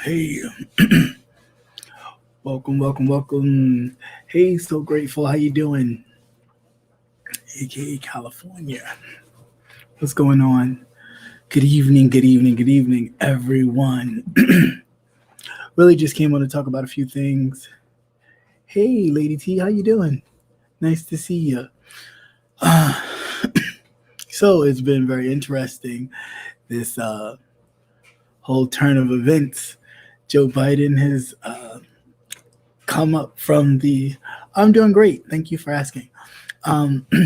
Hey. Welcome. Hey, so grateful. How you doing? AKA California. What's going on? Good evening, everyone. Really just came on to talk about a few things. Hey, Lady T, how you doing? Nice to see you. So it's been very interesting, this whole turn of events. Joe Biden has come up from the. I'm doing great. Thank you for asking.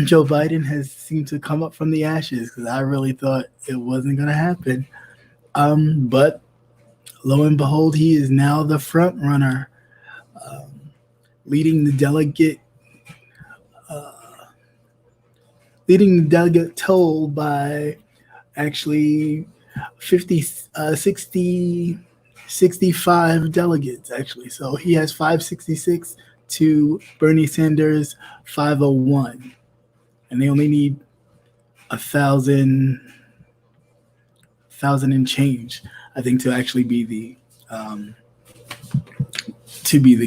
Joe Biden has seemed to come up from the ashes because I really thought it wasn't going to happen. But lo and behold, he is now the front runner, leading the delegate, toll by actually 50, 60, 65 delegates, actually. So he has 566 to Bernie Sanders 501. And they only need 1,000 and change, I think, to actually be the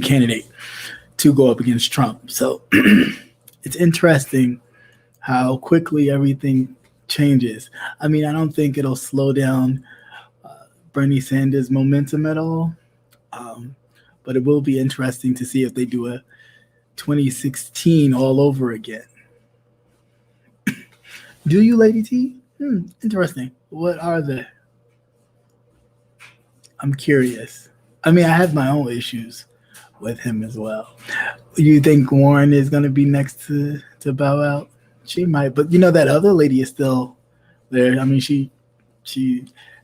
candidate to go up against Trump. So it's interesting how quickly everything changes. I mean, I don't think it'll slow down Bernie Sanders' momentum at all, but it will be interesting to see if they do a 2016 all over again. Do you, Lady T? Interesting. What are they? I'm curious. I mean, I have my own issues with him as well. You think Warren is going to be next to bow out? She might, but that other lady is still there. I mean, she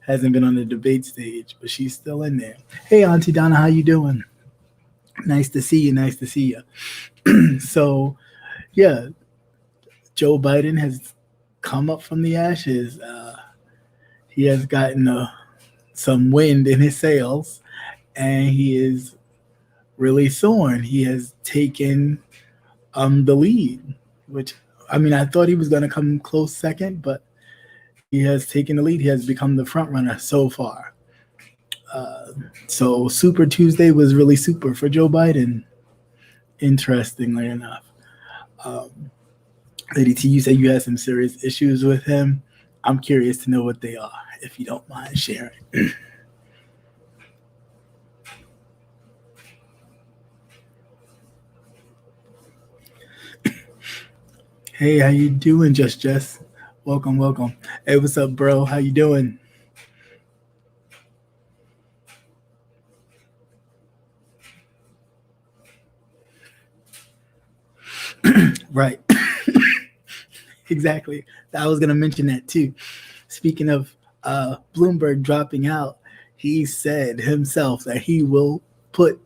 hasn't been on the debate stage, but she's still in there. Hey, Auntie Donna, how you doing? Nice to see you. So, yeah, Joe Biden has come up from the ashes. He has gotten some wind in his sails, and he is really soaring. He has taken the lead, which, I mean, I thought he was going to come close second, but he has taken the lead. He has become the front runner so far. So Super Tuesday was really super for Joe Biden, interestingly enough. Lady T, you said you had some serious issues with him. I'm curious to know what they are, if you don't mind sharing. Hey, how you doing, Jess? Welcome. Hey, what's up, bro? How you doing? Right. Exactly. I was going to mention that too. Speaking of Bloomberg dropping out, he said himself that he will put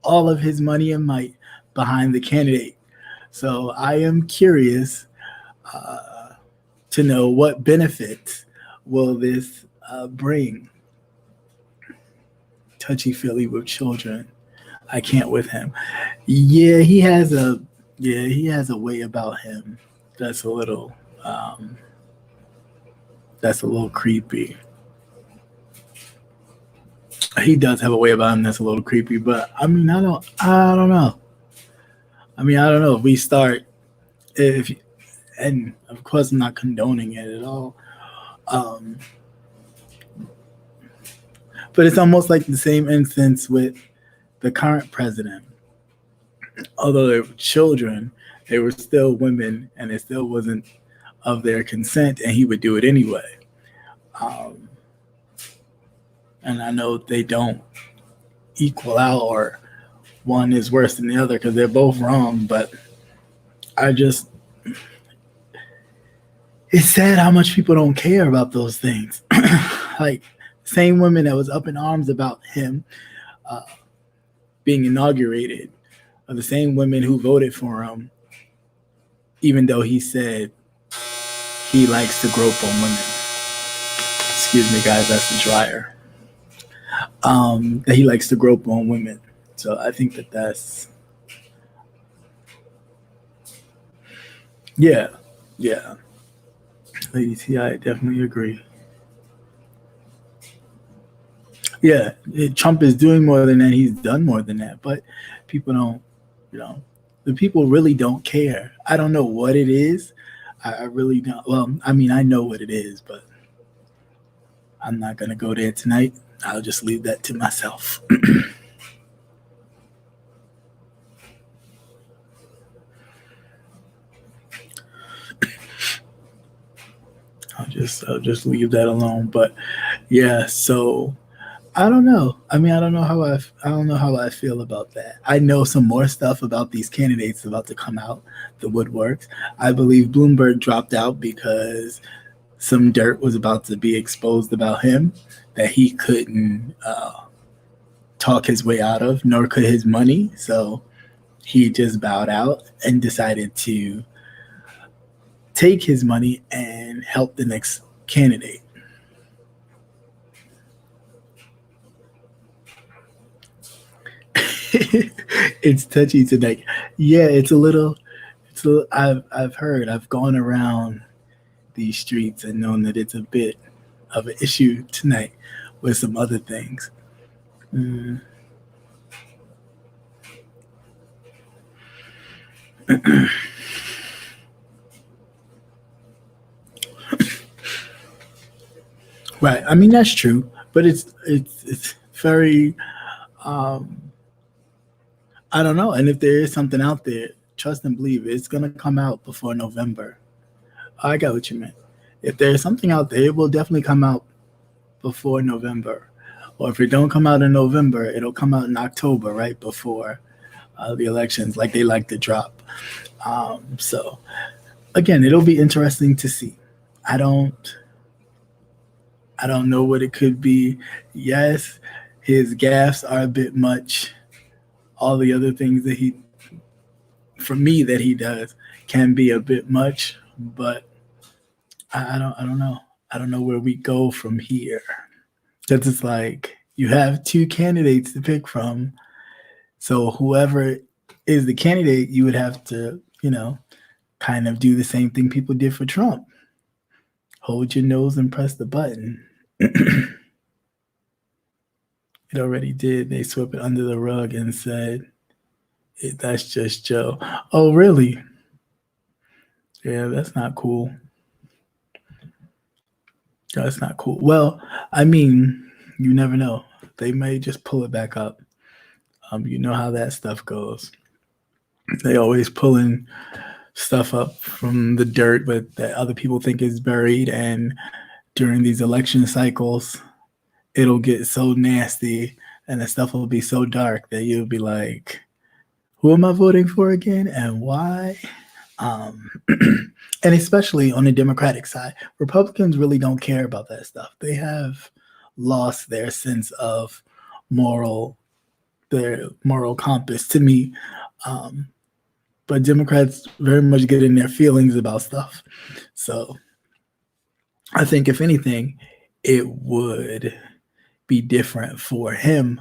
all of his money and might behind the candidate. So I am curious to know what benefits will this bring. Touchy-feely with children. I can't with him. Yeah, he has a way about him that's a little creepy. He does have a way about him that's a little creepy, but I mean, I don't know. I mean, I don't know if we start and of course I'm not condoning it at all. But it's almost like the same instance with the current president. Although they were children, they were still women, and it still wasn't of their consent, and he would do it anyway. And I know they don't equal out, or one is worse than the other because they're both wrong, but it's sad how much people don't care about those things. Like, same women that was up in arms about him being inaugurated are the same women who voted for him, even though he said he likes to grope on women. Excuse me, guys, that's the dryer. That he likes to grope on women. So I think that that's yeah, yeah. Lady T, I definitely agree. Yeah, Trump is doing more than that. He's done more than that, but people don't, you know, the people really don't care. I don't know what it is. I really don't. Well, I mean, I know what it is, but I'm not gonna go there tonight. I'll just leave that to myself. I'll just leave that alone. But yeah, so I don't know. I mean, I don't know how I feel about that. I know some more stuff about these candidates about to come out the woodworks. I believe Bloomberg dropped out because some dirt was about to be exposed about him that he couldn't talk his way out of, nor could his money. So he just bowed out and decided to take his money and help the next candidate. It's touchy tonight. Yeah, it's a little. It's a little, I've heard. I've gone around these streets and known that it's a bit of an issue tonight with some other things. Mm. Right. I mean that's true, but it's very. Um, I don't know. And if there is something out there, trust and believe it's gonna come out before November. I got what you meant. If there's something out there, it will definitely come out before November. Or if it don't come out in November, it'll come out in October, right before the elections, like they like to drop. So again, it'll be interesting to see. I don't, I don't know what it could be. Yes, his gaffes are a bit much. All the other things that he, for me, that he does can be a bit much. But I don't know. I don't know where we go from here. Because it's like you have two candidates to pick from. So whoever is the candidate, you would have to, kind of do the same thing people did for Trump. Hold your nose and press the button. It already did. They swept it under the rug and said, that's just Joe. Oh, really? Yeah, that's not cool. That's not cool. Well, I mean, you never know. They may just pull it back up. You know how that stuff goes. They always pulling stuff up from the dirt, but that other people think is buried. And during these election cycles, it'll get so nasty and the stuff will be so dark that you'll be like, who am I voting for again and why? And especially on the Democratic side, Republicans really don't care about that stuff. They have lost their sense of moral, their moral compass to me. Um, but Democrats very much get in their feelings about stuff. So I think, if anything, it would be different for him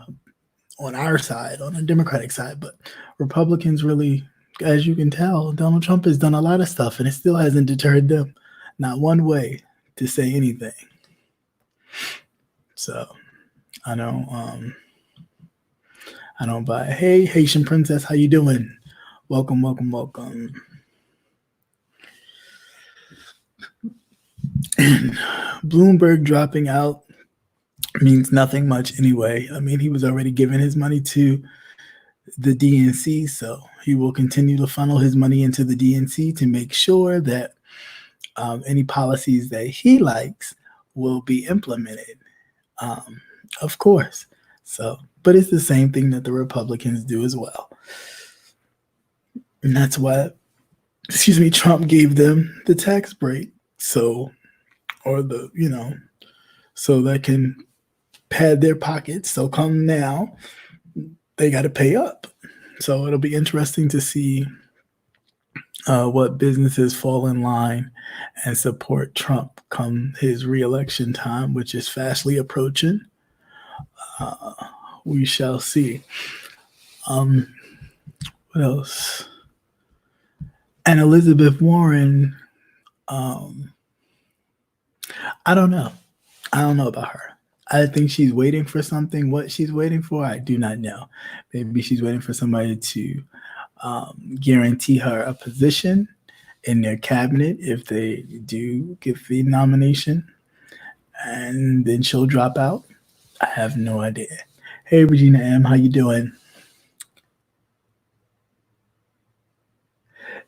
on our side, on the Democratic side. But Republicans really, as you can tell, Donald Trump has done a lot of stuff and it still hasn't deterred them. Not one way to say anything. So I don't I don't buy it. Hey, Haitian princess, how you doing? Welcome, welcome, welcome. Bloomberg dropping out means nothing much anyway. I mean, he was already giving his money to the DNC, so he will continue to funnel his money into the DNC to make sure that any policies that he likes will be implemented. Of course. So, but it's the same thing that the Republicans do as well. And that's why, Trump gave them the tax break. So, or so they can pad their pockets. So come now, they got to pay up. So it'll be interesting to see what businesses fall in line and support Trump come his reelection time, which is fastly approaching. We shall see. Um, what else? And Elizabeth Warren, um, I don't know. I don't know about her. I think she's waiting for something. What she's waiting for, I do not know. Maybe she's waiting for somebody to guarantee her a position in their cabinet if they do get the nomination, and then she'll drop out. I have no idea. Hey, Regina M, how you doing?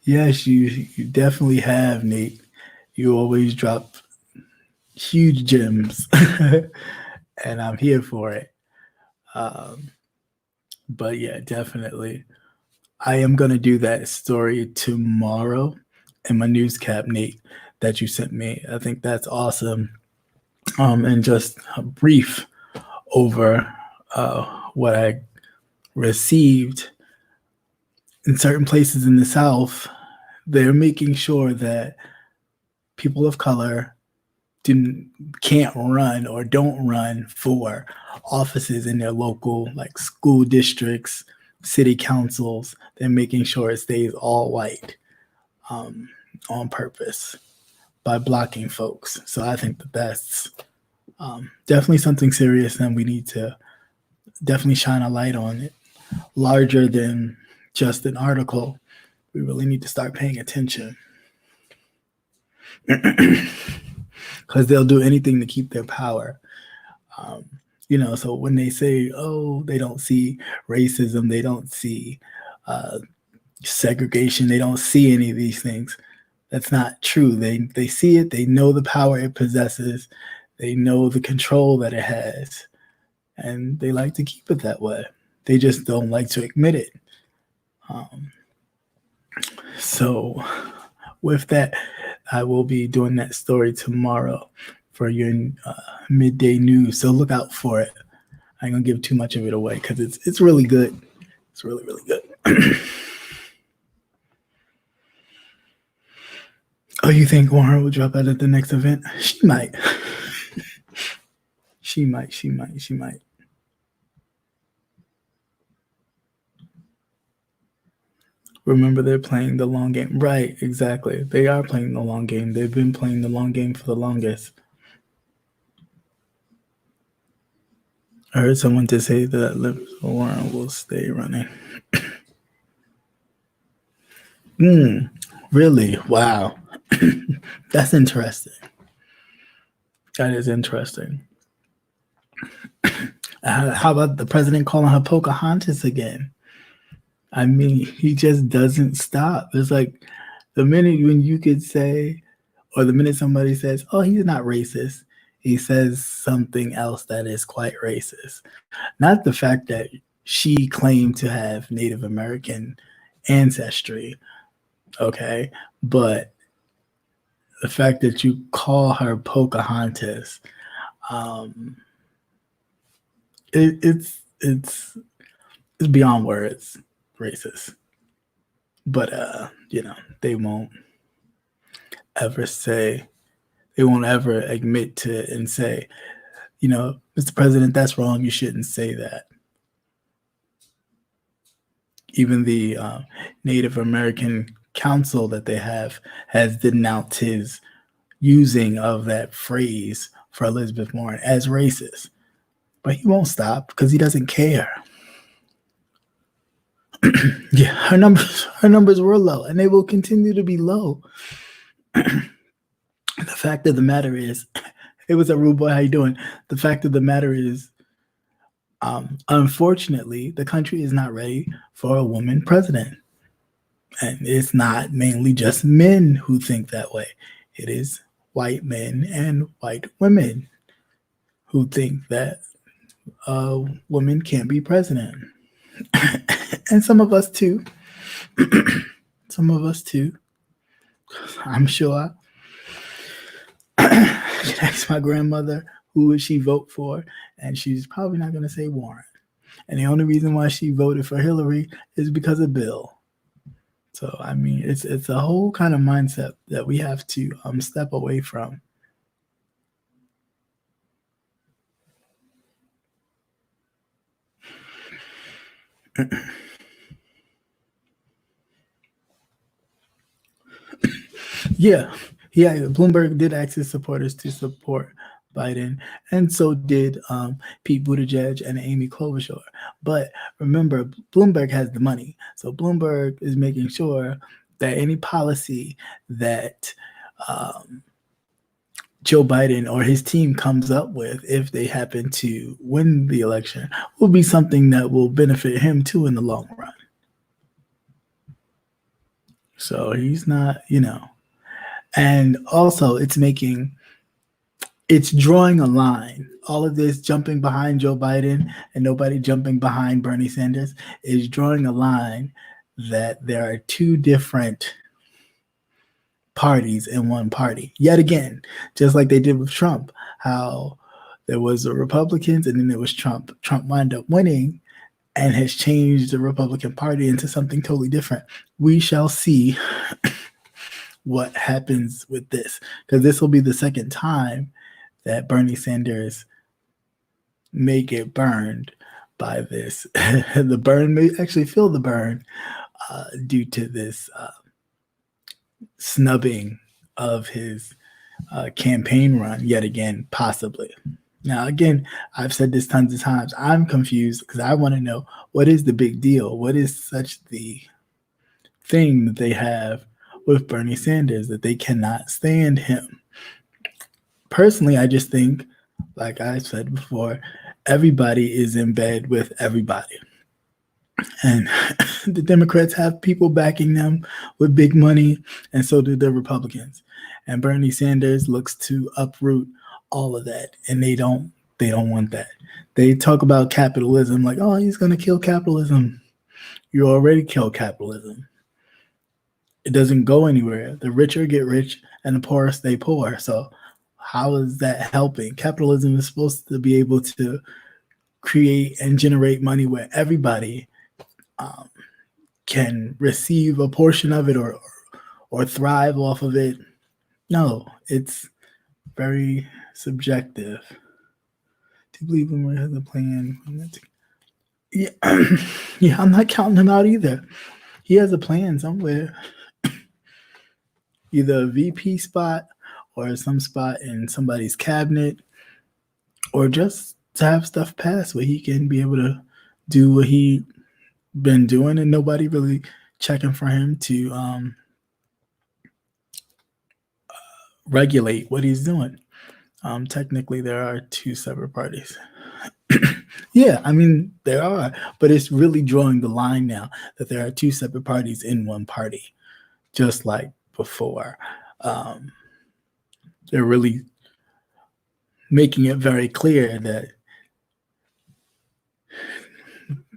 Yes, you definitely have, Nate. You always drop huge gems, and I'm here for it. Um, but yeah, definitely. I am going to do that story tomorrow in my news cap, Nate, that you sent me. I think that's awesome. And just a brief over what I received in certain places in the South. They're making sure that people of color can't run or don't run for offices in their local like school districts, city councils. They're making sure it stays all white on purpose by blocking folks. So I think that that's definitely something serious, and we need to definitely shine a light on it. Larger than just an article, we really need to start paying attention. Because they'll do anything to keep their power. So when they say, oh, they don't see racism, they don't see segregation, they don't see any of these things, that's not true. They see it, they know the power it possesses, they know the control that it has, and they like to keep it that way. They just don't like to admit it. So with that, I will be doing that story tomorrow for your midday news. So look out for it. I ain't gonna give too much of it away because it's really good. It's really, really good. Oh, you think Warren will drop out at the next event? She might. She might. Remember, they're playing the long game. Right, exactly. They are playing the long game. They've been playing the long game for the longest. I heard someone to say that Warren will stay running. Really? Wow. That's interesting. That is interesting. How about the president calling her Pocahontas again? I mean, he just doesn't stop. It's like the minute when you could say, or the minute somebody says, oh, he's not racist, he says something else that is quite racist. Not the fact that she claimed to have Native American ancestry, okay, but the fact that you call her Pocahontas, it's beyond words racist. But they won't ever admit to and say, Mr. President, that's wrong. You shouldn't say that. Even the Native American Council that they have has denounced his using of that phrase for Elizabeth Warren as racist. But he won't stop because he doesn't care. Yeah, her numbers were low, and they will continue to be low. The fact of the matter is, it was a rude boy. How you doing? The fact of the matter is, unfortunately, the country is not ready for a woman president, and it's not mainly just men who think that way. It is white men and white women who think that a woman can't be president. And some of us too. I'm sure. I can ask my grandmother who would she vote for, and she's probably not going to say Warren. And the only reason why she voted for Hillary is because of Bill. So I mean, it's a whole kind of mindset that we have to step away from. Yeah, yeah. Bloomberg did ask his supporters to support Biden, and so did Pete Buttigieg and Amy Klobuchar. But remember, Bloomberg has the money, so Bloomberg is making sure that any policy that um, Joe Biden or his team comes up with, if they happen to win the election, will be something that will benefit him too in the long run. So he's not, and also it's drawing a line. All of this jumping behind Joe Biden and nobody jumping behind Bernie Sanders is drawing a line that there are two different parties in one party. Yet again, just like they did with Trump, how there was the Republicans and then there was Trump. Trump wound up winning and has changed the Republican Party into something totally different. We shall see what happens with this, because this will be the second time that Bernie Sanders may get burned by this. The burn may actually feel the burn due to this snubbing of his campaign run yet again, possibly. Now, again, I've said this tons of times. I'm confused because I want to know, what is the big deal? What is such the thing that they have with Bernie Sanders that they cannot stand him? Personally, I just think, like I said before, everybody is in bed with everybody. And the Democrats have people backing them with big money, and so do the Republicans. And Bernie Sanders looks to uproot all of that, and they don't want that. They talk about capitalism like, oh, he's going to kill capitalism. You already killed capitalism. It doesn't go anywhere. The richer get rich and the poor stay poor. So how is that helping? Capitalism is supposed to be able to create and generate money where everybody can receive a portion of it or thrive off of it. No, it's very subjective. To believe Bloomberg has a plan. Yeah, yeah, I'm not counting him out either. He has a plan somewhere. Either a VP spot or some spot in somebody's cabinet, or just to have stuff pass where he can be able to do what he been doing and nobody really checking for him to regulate what he's doing. Technically, there are two separate parties. Yeah, I mean, there are, but it's really drawing the line now that there are two separate parties in one party, just like before. They're really making it very clear that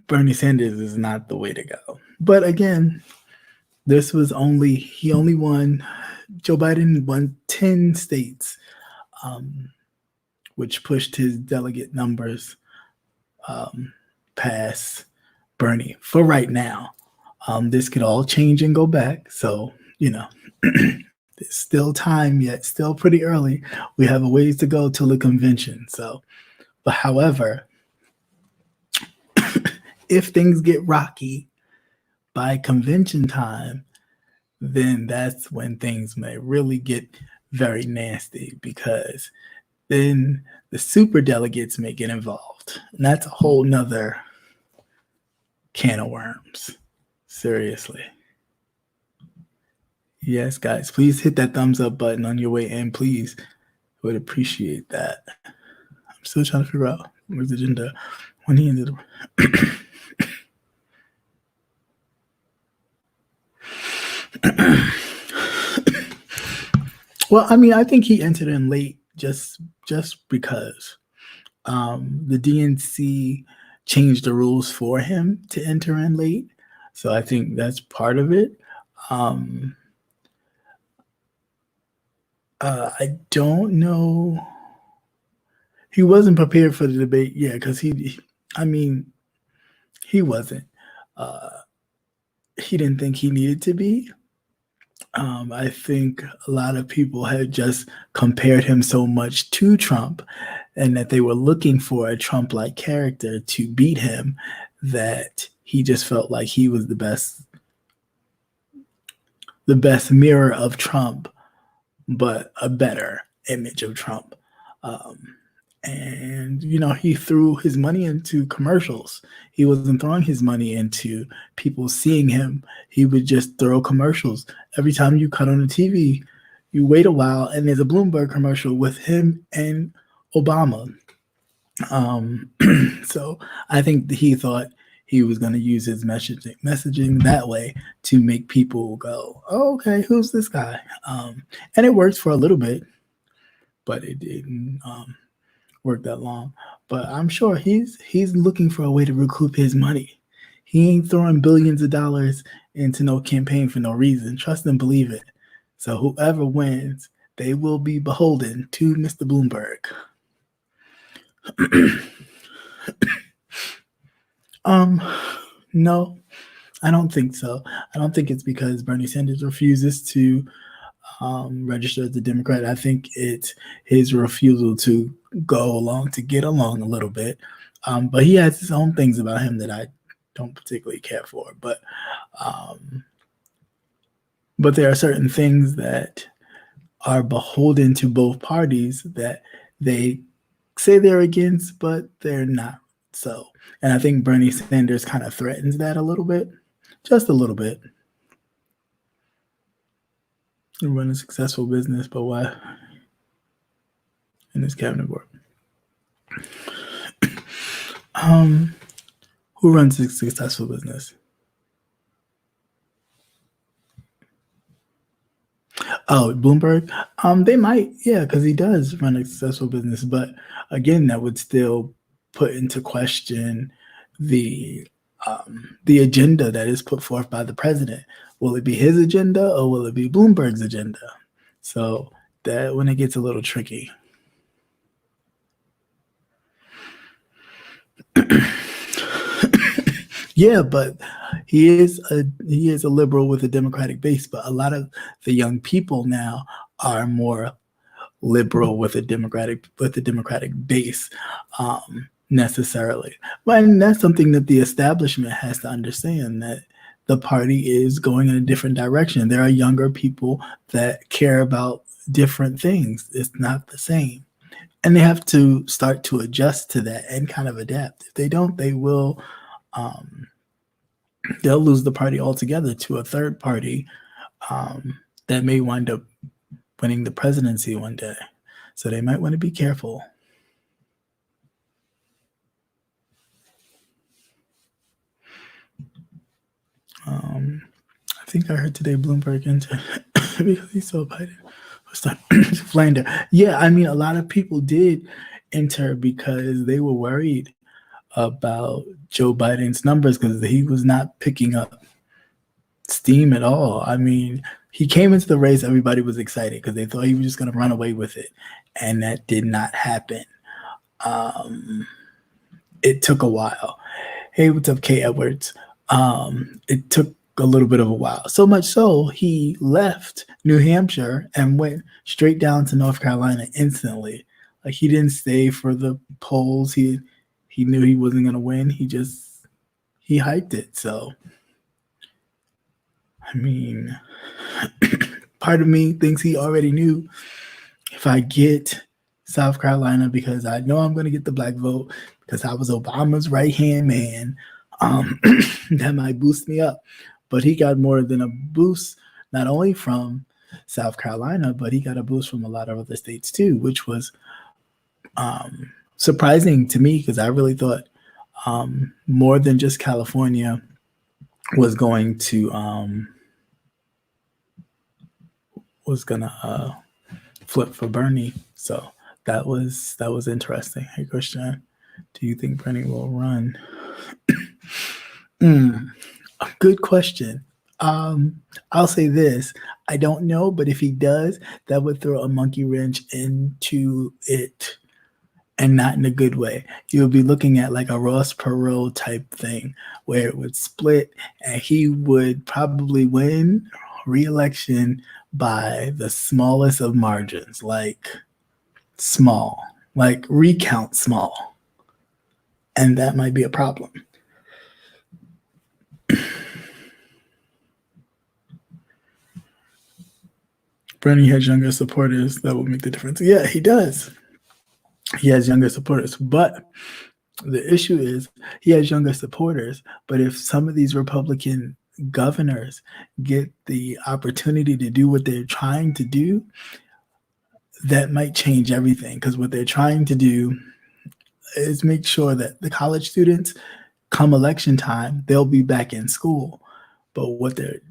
Bernie Sanders is not the way to go. But again, he only won, Joe Biden won 10 states, which pushed his delegate numbers past Bernie for right now. This could all change and go back. So, there's still time yet, still pretty early. We have a ways to go till the convention. So, but however, if things get rocky by convention time, then that's when things may really get very nasty, because then the super delegates may get involved. And that's a whole nother can of worms. Seriously. Yes, guys, please hit that thumbs up button on your way in, please. I would appreciate that. I'm still trying to figure out where's the agenda when he ended. Well, I mean, I think he entered in late just because the DNC changed the rules for him to enter in late. So I think that's part of it. I don't know. He wasn't prepared for the debate, yeah, because he wasn't. He didn't think he needed to be. I think a lot of people had just compared him so much to Trump, and that they were looking for a Trump-like character to beat him, that he just felt like he was the best mirror of Trump, but a better image of Trump. Um, and he threw his money into commercials. He wasn't throwing his money into people seeing him. He would just throw commercials. Every time you cut on the TV, you wait a while and there's a Bloomberg commercial with him and Obama. So I think he thought he was going to use his messaging that way to make people go, oh, okay, who's this guy? And it worked for a little bit, but it didn't work that long. But I'm sure he's looking for a way to recoup his money. He ain't throwing billions of dollars into no campaign for no reason. Trust and believe it. So whoever wins, they will be beholden to Mr. Bloomberg. No, I don't think so. I don't think it's because Bernie Sanders refuses to register as a Democrat. I think it's his refusal to go along, to get along a little bit. But he has his own things about him that I don't particularly care for. But there are certain things that are beholden to both parties that they say they're against, but they're not so. And I think Bernie Sanders kind of threatens that a little bit, just a little bit. You run a successful business, but why in this cabinet board? Who runs a successful business? Oh, Bloomberg. They might, yeah, because he does run a successful business. But again, that would still put into question the agenda that is put forth by the president. Will it be his agenda or will it be Bloomberg's agenda? So that when it gets a little tricky. Yeah, but he is a liberal with a Democratic base, but a lot of the young people now are more liberal with a Democratic base, necessarily. And that's something that the establishment has to understand, that the party is going in a different direction. There are younger people that care about different things. It's not the same. And they have to start to adjust to that and kind of adapt. If they don't, they will they'll lose the party altogether to a third party that may wind up winning the presidency one day. So they might want to be careful. I think I heard today Bloomberg entered because he saw Biden was slander. Yeah, I mean, a lot of people did enter because they were worried about Joe Biden's numbers because he was not picking up steam at all. I mean, he came into the race, everybody was excited because they thought he was just going to run away with it, and that did not happen. It took a while. Hey, what's up, Kay Edwards? It took a little bit of a while. So much so, he left New Hampshire and went straight down to North Carolina instantly. Like, he didn't stay for the polls. He knew he wasn't going to win. He hyped it. So, I mean, part of me thinks he already knew, if I get South Carolina, because I know I'm going to get the black vote, because I was Obama's right-hand man, that might boost me up. But he got more than a boost, not only from South Carolina, but he got a boost from a lot of other states too, which was surprising to me, because I really thought more than just California was going to flip for Bernie. So that was interesting. Hey, Christian, do you think Bernie will run? A good question. I'll say this. I don't know, but if he does, that would throw a monkey wrench into it, and not in a good way. You'll be looking at like a Ross Perot type thing where it would split and he would probably win re-election by the smallest of margins, like small, like recount small. And that might be a problem. Bernie has younger supporters that will make the difference. Yeah, he does. He has younger supporters, but the issue is he has younger supporters. But if some of these Republican governors get the opportunity to do what they're trying to do, that might change everything. Because what they're trying to do is make sure that the college students, come election time, they'll be back in school. But what they're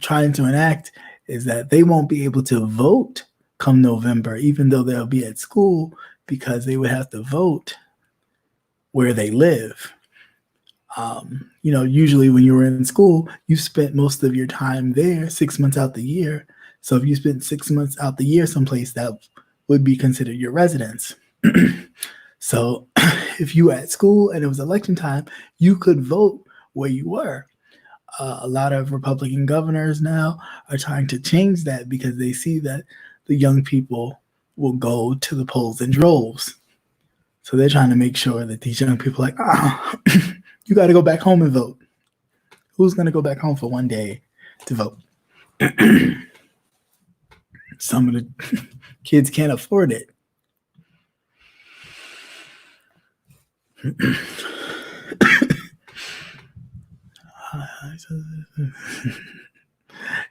trying to enact is that they won't be able to vote come November, even though they'll be at school, because they would have to vote where they live. Usually when you were in school, you spent most of your time there 6 months out the year. So if you spent 6 months out the year someplace, that would be considered your residence. So if you were at school and it was election time, you could vote where you were. A lot of Republican governors now are trying to change that because they see that the young people will go to the polls in droves. So they're trying to make sure that these young people are like, you got to go back home and vote. Who's going to go back home for one day to vote? Some of the kids can't afford it.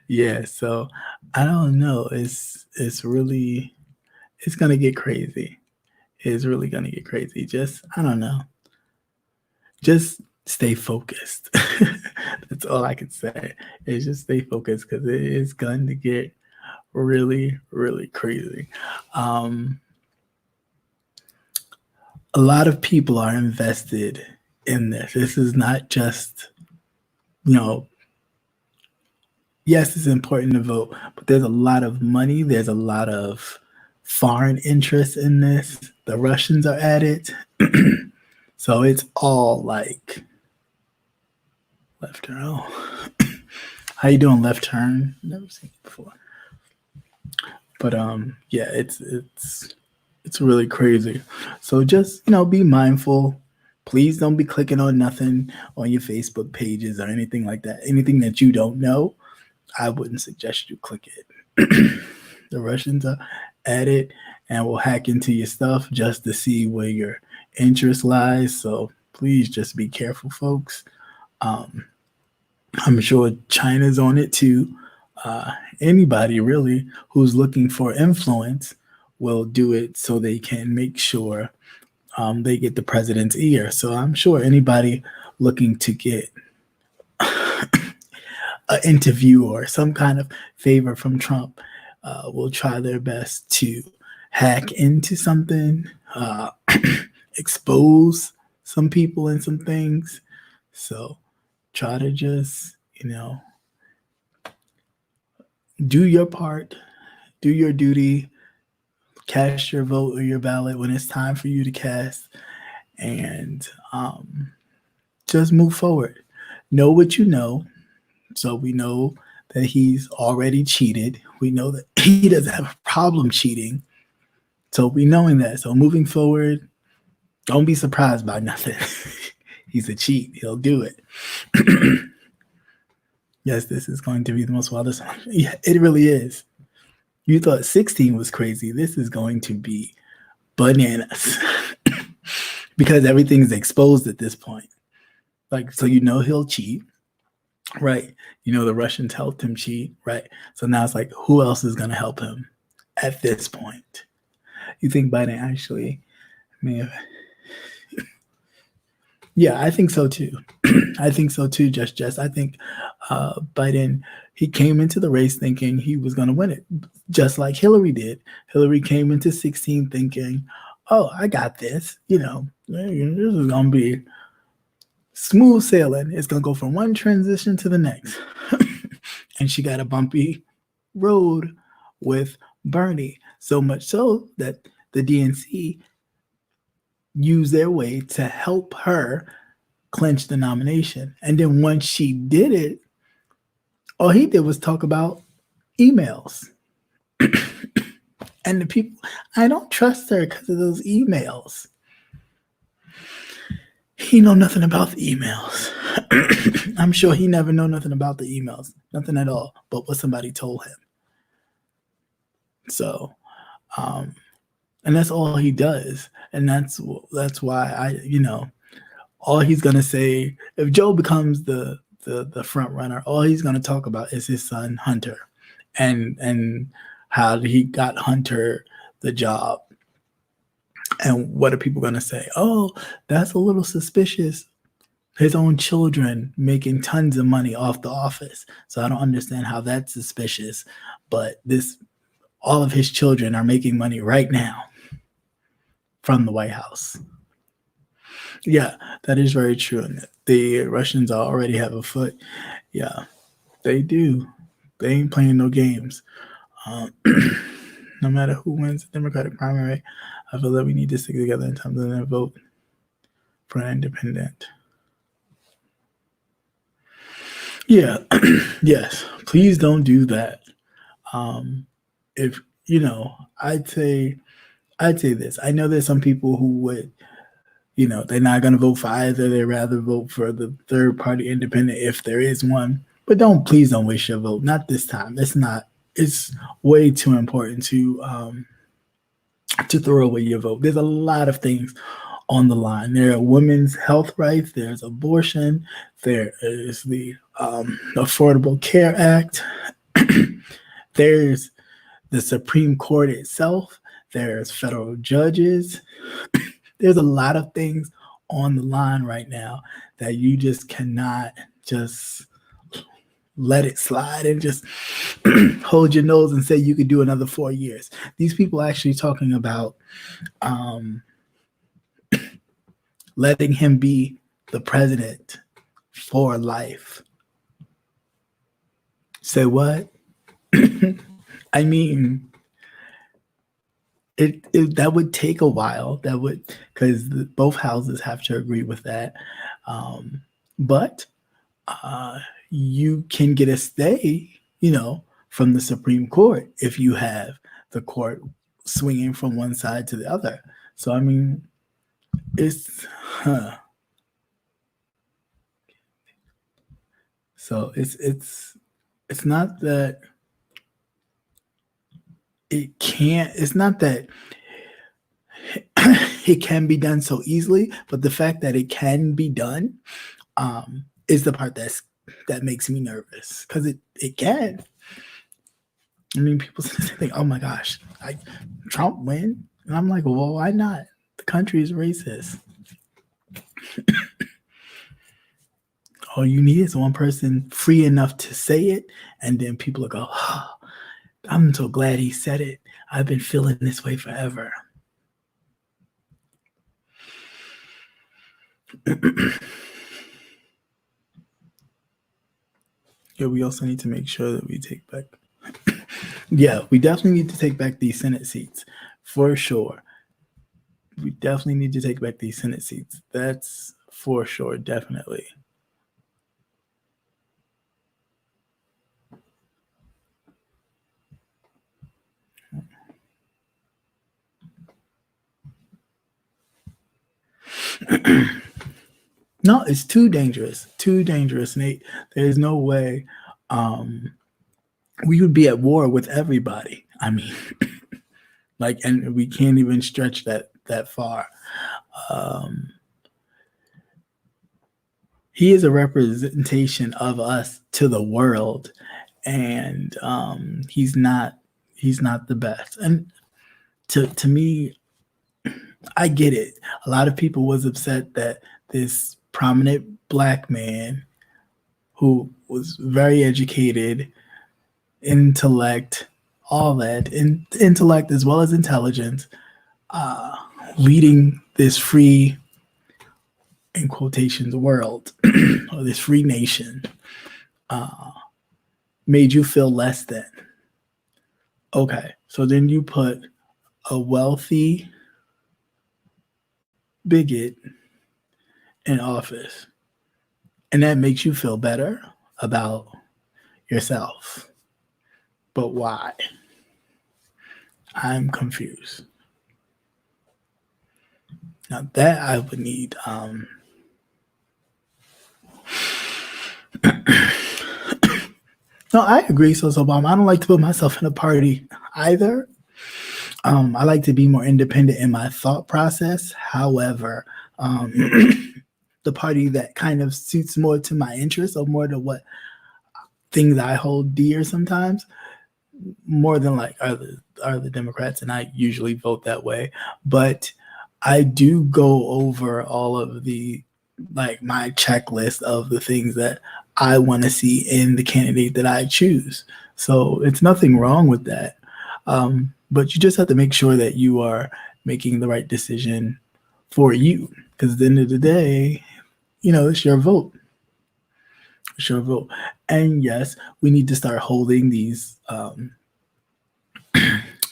Yeah, so I don't know. It's gonna get crazy. It's really gonna get crazy. I don't know. Just stay focused. That's all I can say. Is just stay focused because it is going to get really, really crazy. A lot of people are invested in this. This is not just, yes, it's important to vote, but there's a lot of money. There's a lot of foreign interest in this. The Russians are at it. So it's all like left turn. Oh, how you doing, left turn? Never seen it before. But yeah, it's really crazy. So just be mindful. Please don't be clicking on nothing on your Facebook pages or anything like that. Anything that you don't know, I wouldn't suggest you click it. The Russians are at it and will hack into your stuff just to see where your interest lies. So please just be careful, folks. I'm sure China's on it too. Anybody really who's looking for influence will do it so they can make sure they get the president's ear. So I'm sure anybody looking to get an interview or some kind of favor from Trump will try their best to hack into something, expose some people and some things. So try to just, do your part, do your duty, cast your vote or your ballot when it's time for you to cast, and just move forward. Know what you know. So we know that he's already cheated. We know that he doesn't have a problem cheating. So we knowing that. So moving forward, don't be surprised by nothing. He's a cheat. He'll do it. Yes, this is going to be the most wildest. Yeah, it really is. You thought 16 was crazy. This is going to be bananas because everything's exposed at this point. So he'll cheat, right? The Russians helped him cheat, right? So now it's like, who else is going to help him at this point? You think Biden actually may have? Yeah, I think so too. I think so too, Just. I think Biden, he came into the race thinking he was going to win it, just like Hillary did. Hillary came into 16 thinking, oh, I got this. This is going to be smooth sailing. It's going to go from one transition to the next. And she got a bumpy road with Bernie, so much so that the DNC used their way to help her clinch the nomination. And then once she did it, all he did was talk about emails. And the people, I don't trust her because of those emails. He know nothing about the emails. I'm sure he never know nothing about the emails. Nothing at all but what somebody told him. So, um, and that's all he does, and that's why all he's gonna say if Joe becomes the front runner, all he's gonna talk about is his son Hunter, and how he got Hunter the job. And what are people gonna say? Oh, that's a little suspicious. His own children making tons of money off the office. So I don't understand how that's suspicious. But this all of his children are making money right now from the White House. Yeah, that is very true. And the Russians already have a foot. Yeah, they do. They ain't playing no games. Um, no matter who wins the Democratic primary, I feel that we need to stick together in terms of their vote for an independent. Yeah, yes. Please don't do that. If I'd say this. I know there's some people who would, they're not going to vote for either. They'd rather vote for the third party independent if there is one. But please don't waste your vote. Not this time. It's not. It's way too important to throw away your vote. There's a lot of things on the line. There are women's health rights. There's abortion. There is the Affordable Care Act. There's the Supreme Court itself. There's federal judges. There's a lot of things on the line right now that you just cannot just let it slide and just hold your nose and say you could do another 4 years. These people are actually talking about letting him be the president for life. Say what? I mean, that would take a while. That would, because both houses have to agree with that. But you can get a stay, from the Supreme Court if you have the court swinging from one side to the other. So I mean, so it's not that it can't. It's not that it can be done so easily, but the fact that it can be done is the part that makes me nervous, because it can. I mean, people think, "Oh my gosh, Trump win," and I'm like, "Well, why not? The country is racist." All you need is one person free enough to say it, and then people will go, "Oh, I'm so glad he said it. I've been feeling this way forever." Yeah, we also need to make sure that we take back. Yeah, we definitely need to take back these Senate seats for sure. We definitely need to take back these Senate seats. That's for sure, definitely. No, it's too dangerous. Too dangerous, Nate. There's no way we would be at war with everybody. I mean, and we can't even stretch that far. He is a representation of us to the world, and he's not the best. And to me, I get it. A lot of people was upset that this prominent black man who was very educated, intellect, all that, intellect as well as intelligence, leading this free, in quotations, world, or this free nation, made you feel less than. Okay, so then you put a wealthy bigot in office, and that makes you feel better about yourself. But why? I'm confused. Now that I would need no, I agree, so Obama. I don't like to put myself in a party either. I like to be more independent in my thought process. However, um, the party that kind of suits more to my interests or more to what things I hold dear sometimes, more than like are the Democrats, and I usually vote that way. But I do go over all of the like my checklist of the things that I want to see in the candidate that I choose. So it's nothing wrong with that. But you just have to make sure that you are making the right decision for you. Because at the end of the day, it's your vote. It's your vote. And yes, we need to start holding these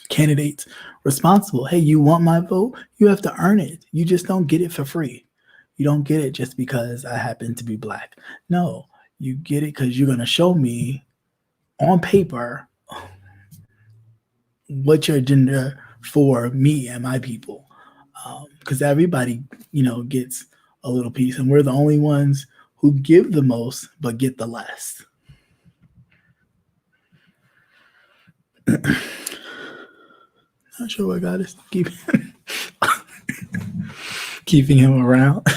candidates responsible. Hey, you want my vote? You have to earn it. You just don't get it for free. You don't get it just because I happen to be black. No, you get it because you're going to show me on paper what's your agenda for me and my people. Because everybody, gets a little piece, and we're the only ones who give the most but get the less. Not sure what God is keeping him around.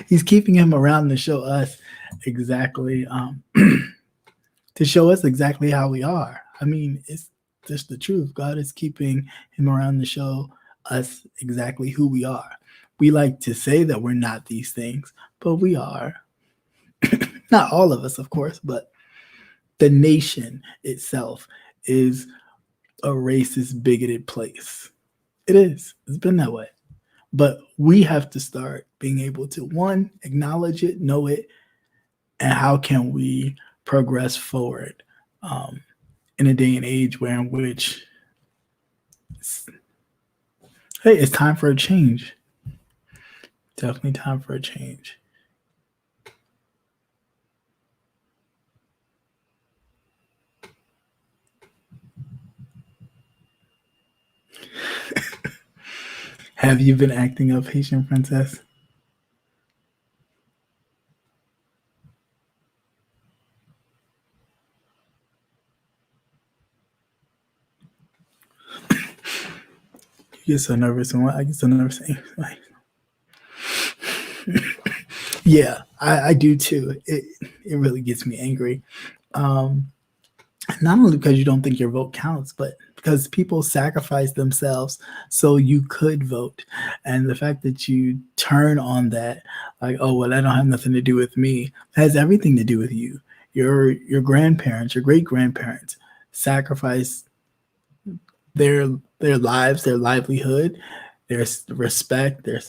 He's keeping him around to show us exactly to show us exactly how we are. I mean, it's just the truth. God is keeping him around to show us exactly who we are. We like to say that we're not these things, but we are. Not all of us, of course, but the nation itself is a racist, bigoted place. It is. It's been that way. But we have to start being able to, one, acknowledge it, know it, and how can we progress forward in a day and age where in which, hey, it's time for a change. Definitely time for a change. Have you been acting up, Haitian princess? You get so nervous, and I get so nervous. Like, yeah, I do too. It really gets me angry. Um, Not only because you don't think your vote counts, but because people sacrifice themselves so you could vote. And the fact that you turn on that, like, oh well, that don't have nothing to do with me, it has everything to do with you. Your grandparents, your great grandparents sacrificed their their lives, their livelihood, their respect, their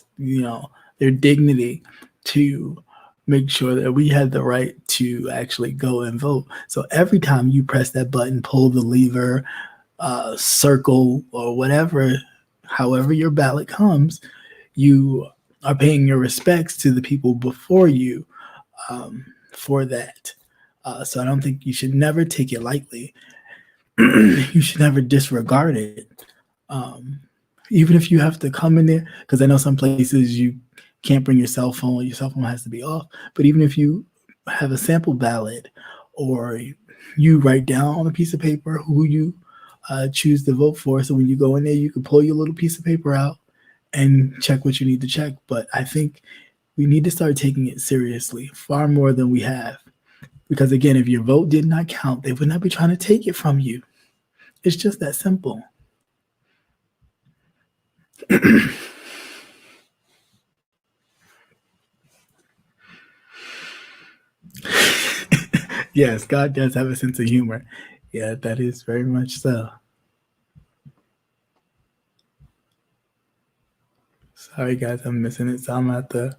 dignity to make sure that we had the right to actually go and vote. So every time you press that button, pull the lever, circle, or whatever, however your ballot comes, you are paying your respects to the people before you for that. So I don't think you should never take it lightly. You should never disregard it. Um, Even if you have to come in there, because I know some places you can't bring your cell phone has to be off. But even if you have a sample ballot or you write down on a piece of paper who you choose to vote for, so when you go in there, you can pull your little piece of paper out and check what you need to check. But I think we need to start taking it seriously far more than we have. Because again, if your vote did not count, they would not be trying to take it from you. It's just that simple. Yes, God does have a sense of humor. Yeah, that is very much so. Sorry, guys, I'm missing it. So I'm going to have to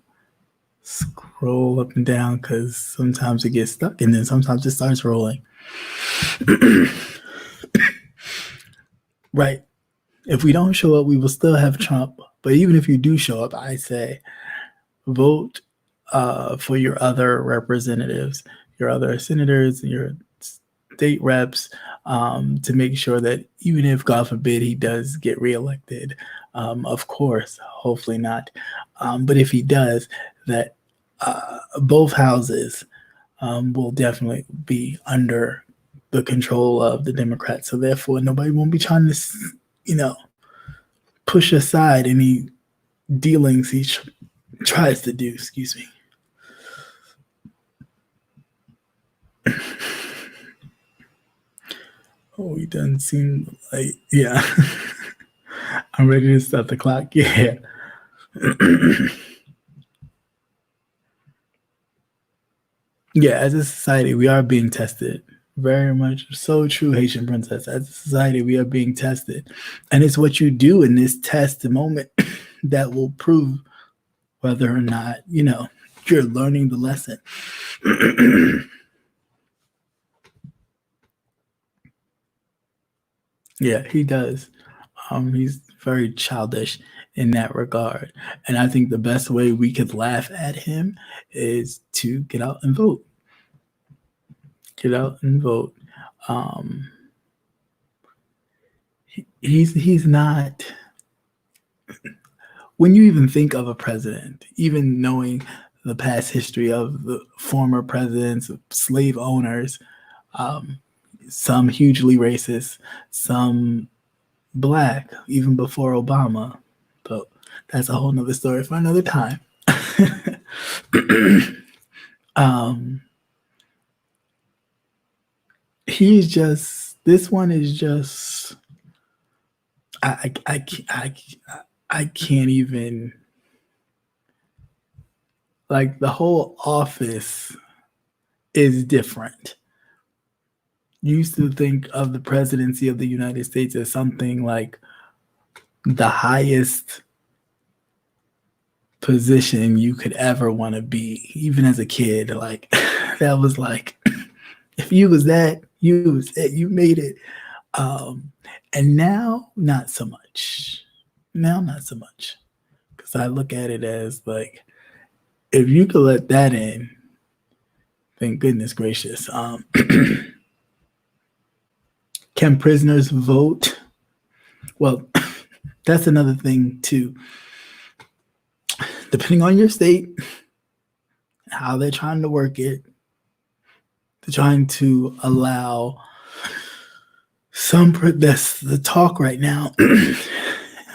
scroll up and down because sometimes it gets stuck and then sometimes it starts rolling. Right. If we don't show up, we will still have Trump. But even if you do show up, I say vote for your other representatives, your other senators, and your state reps to make sure that even if, God forbid, he does get reelected, of course, hopefully not, but if he does, that both houses will definitely be under the control of the Democrats. So therefore, nobody won't be trying to, you know, push aside any dealings he tries to do. Excuse me. Oh, he doesn't seem like, yeah. I'm ready to start the clock. Yeah. Yeah, as a society, we are being tested. Very much so true, Haitian princess. As a society, we are being tested. And it's what you do in this test moment that will prove whether or not, you're learning the lesson. Yeah, he does. He's very childish in that regard. And I think the best way we could laugh at him is to get out and vote. Get out and vote. Um, he's not. When you even think of a president, even knowing the past history of the former presidents, slave owners, um, some hugely racist, some black, even before Obama. But that's a whole nother story for another time. um, he's just, this one is just, I can't even, like, the whole office is different. You used to think of the presidency of the United States as something like the highest position you could ever want to be, even as a kid. Like, that was like, if you was that, you was it, you made it. And now, not so much. Now, not so much. Because I look at it as like, if you could let that in, thank goodness gracious. Can prisoners vote? Well, that's another thing too. Depending on your state, how they're trying to work it, they're trying to allow that's the talk right now,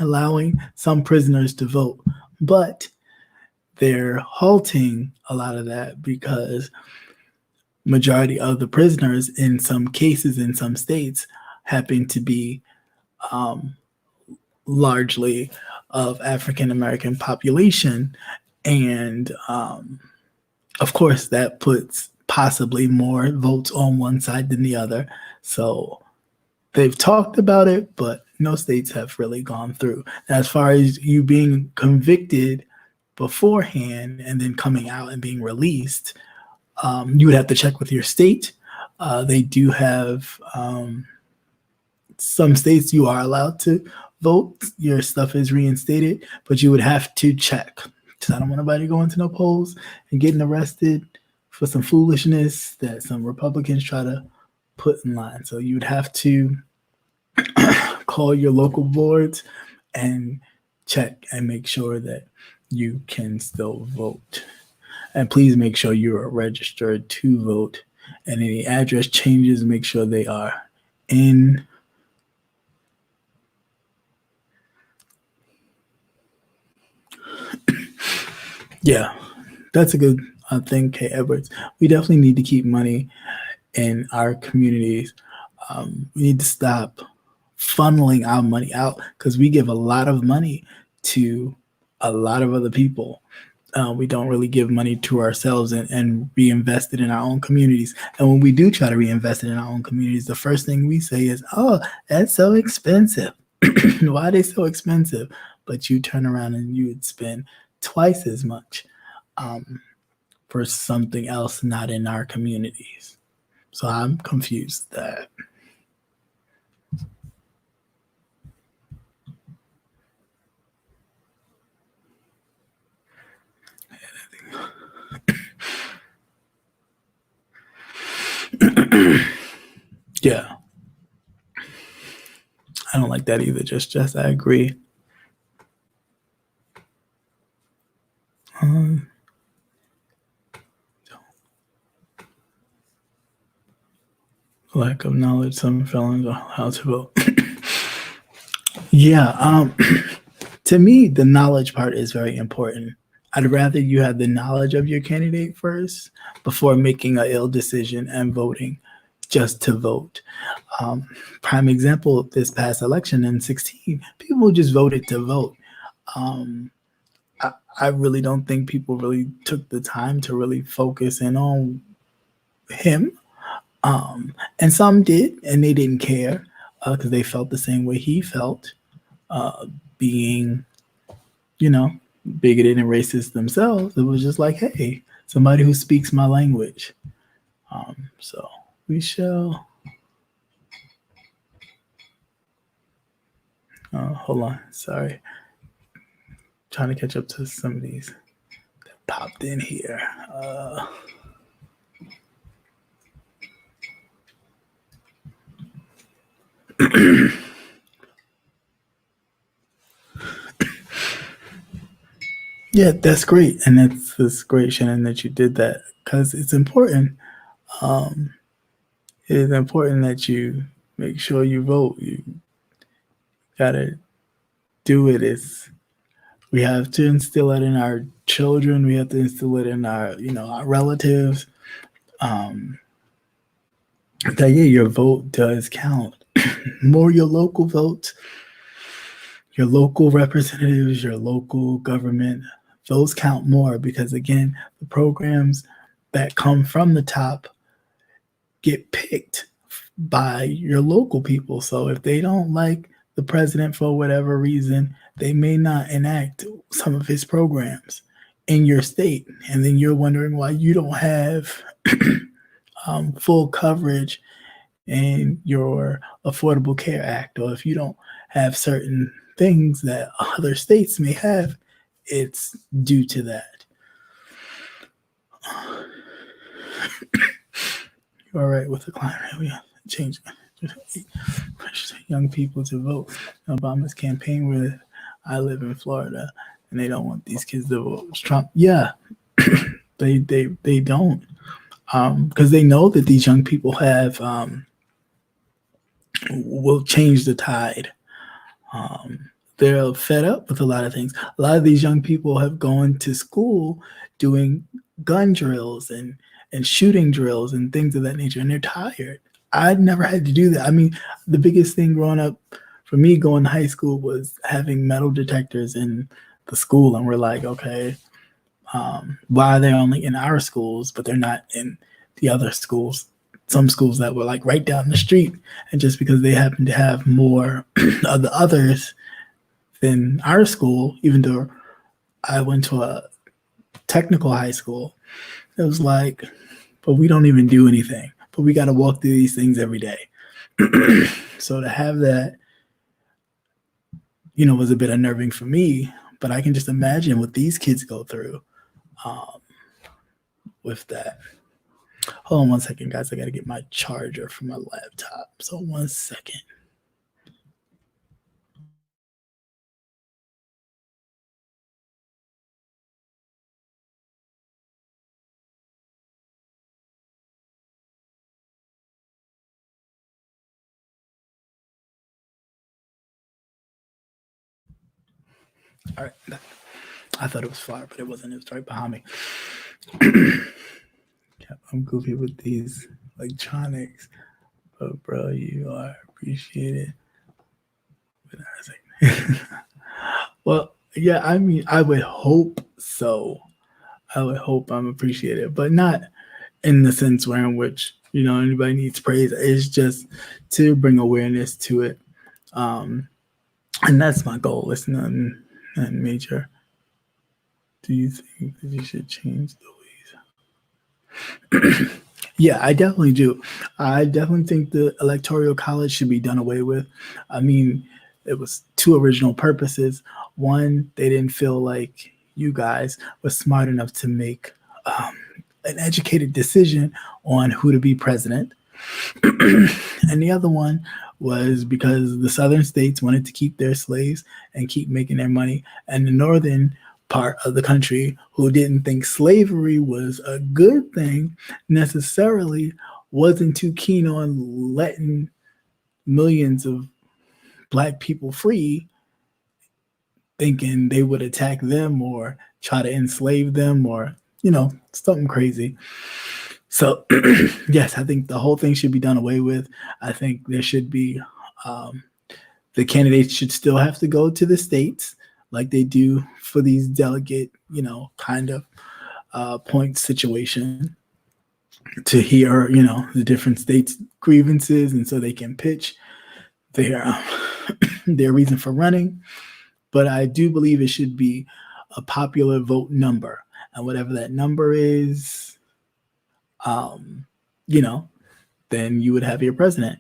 allowing some prisoners to vote. But they're halting a lot of that because majority of the prisoners in some cases in some states happen to be largely of African American population. And of course, that puts possibly more votes on one side than the other. So they've talked about it, but no states have really gone through. As far as you being convicted beforehand and then coming out and being released, you would have to check with your state. They do have some states you are allowed to vote. Your stuff is reinstated, but you would have to check. Because I don't want nobody going to no polls and getting arrested for some foolishness that some Republicans try to put in line. So you would have to call your local boards and check and make sure that you can still vote. And please make sure you are registered to vote. And any address changes, make sure they are in. Yeah, that's a good thing, Kay Edwards. We definitely need to keep money in our communities. We need to stop funneling our money out because we give a lot of money to a lot of other people. We don't really give money to ourselves and reinvest it in our own communities. And when we do try to reinvest it in our own communities, the first thing we say is, oh, that's so expensive. Why are they so expensive? But you turn around and you would spend twice as much for something else not in our communities. So I'm confused with that. Yeah. I don't like that either. Just I agree. Lack of knowledge, some felons on how to vote. Yeah. to me, the knowledge part is very important. I'd rather you have the knowledge of your candidate first before making a ill decision and voting just to vote. Um, Prime example, this past election in 16, people just voted to vote. Um, I really don't think people really took the time to really focus in on him. And some did, and they didn't care because they felt the same way he felt, being, you know, bigoted and racist themselves. It was just like, hey, somebody who speaks my language. So we shall. Hold on, sorry, trying to catch up to some of these that popped in here. Yeah, that's great, and it's great, Shannon, that you did that because it's important. Um, it is important that you make sure you vote. You gotta do it. It's we have to instill it in our children. We have to instill it in our relatives. Um, that yeah, your vote does count. More your local votes, your local representatives, your local government, those count more because again, the programs that come from the top get picked by your local people. So if they don't like the president for whatever reason, they may not enact some of his programs in your state. And then you're wondering why you don't have full coverage in your Affordable Care Act, or if you don't have certain things that other states may have, it's due to that. You're all right with the climate. We have to change push young people to vote. Obama's campaign where I live in Florida and they don't want these kids to vote Trump. Yeah, they don't. Because they know that these young people have will change the tide. They're fed up with a lot of things. A lot of these young people have gone to school doing gun drills and shooting drills and things of that nature, and they're tired. I never had to do that. I mean, the biggest thing growing up for me going to high school was having metal detectors in the school, and we're like, okay, why they're only in our schools, but they're not in the other schools. Some schools that were like right down the street, and just because they happen to have more of the others than our school, even though I went to a technical high school, it was like, but we don't even do anything. But we got to walk through these things every day. So to have that, was a bit unnerving for me. But I can just imagine what these kids go through with that. Hold on one second, guys. I got to get my charger for my laptop. So 1 second. All right. I thought it was far, but it wasn't. It was right behind me. I'm goofy with these electronics, but bro, you are appreciated. Well, yeah, I mean, I would hope so. I would hope I'm appreciated, but not in the sense where in which anybody needs praise. It's just to bring awareness to it, and that's my goal. It's nothing major. Do you think that you should change the ways? Yeah, I definitely do. I definitely think the electoral college should be done away with. I mean, it was two original purposes. One, they didn't feel like you guys were smart enough to make an educated decision on who to be president. And the other one was because the southern states wanted to keep their slaves and keep making their money, and the northern part of the country, who didn't think slavery was a good thing necessarily, wasn't too keen on letting millions of black people free, thinking they would attack them or try to enslave them or, something crazy. So, yes, I think the whole thing should be done away with. I think there should be, um, the candidates should still have to go to the states like they do for these delegate, kind of point situation to hear, the different states' grievances, and so they can pitch their their reason for running. But I do believe it should be a popular vote number, and whatever that number is, um, you know, then you would have your president,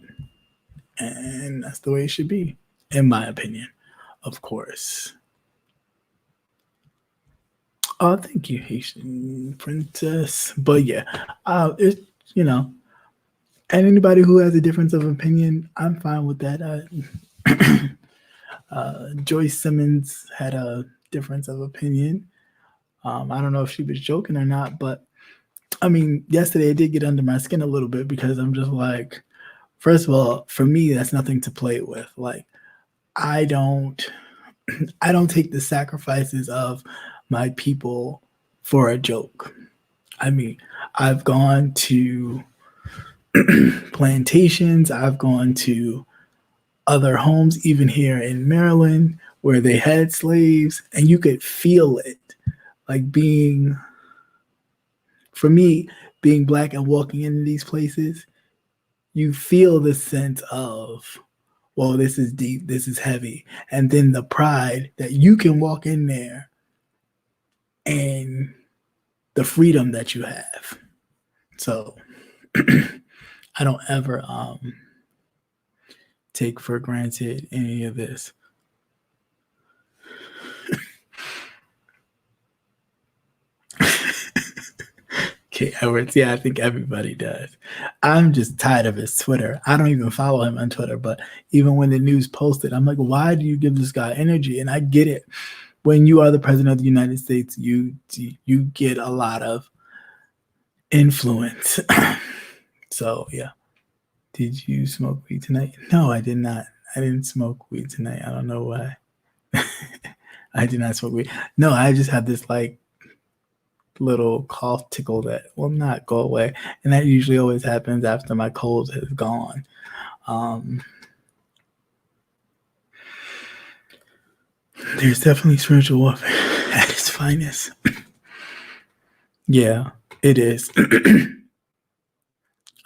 and that's the way it should be, in my opinion, of course. Oh, thank you, Haitian princess. But yeah, it you know, and anybody who has a difference of opinion, I'm fine with that. Joyce Simmons had a difference of opinion. I don't know if she was joking or not, but I mean, yesterday it did get under my skin a little bit because I'm just like, first of all, for me, that's nothing to play with. Like, I don't, I don't take the sacrifices of my people for a joke. I mean, I've gone to plantations, I've gone to other homes, even here in Maryland, where they had slaves, and you could feel it. Like for me, being black and walking into these places, you feel the sense of, well, this is deep, this is heavy. And then the pride that you can walk in there and the freedom that you have. So I don't ever take for granted any of this. Okay, Edwards, yeah, I think everybody does. I'm just tired of his Twitter. I don't even follow him on Twitter, but even when the news posted, I'm like, why do you give this guy energy? And I get it. When you are the president of the United States, you get a lot of influence. So yeah. Did you smoke weed tonight? No, I did not. I didn't smoke weed tonight. I don't know why. I did not smoke weed. No, I just had this like little cough tickle that will not go away. And that usually always happens after my cold has gone. There's definitely spiritual warfare at its finest. Yeah, it is.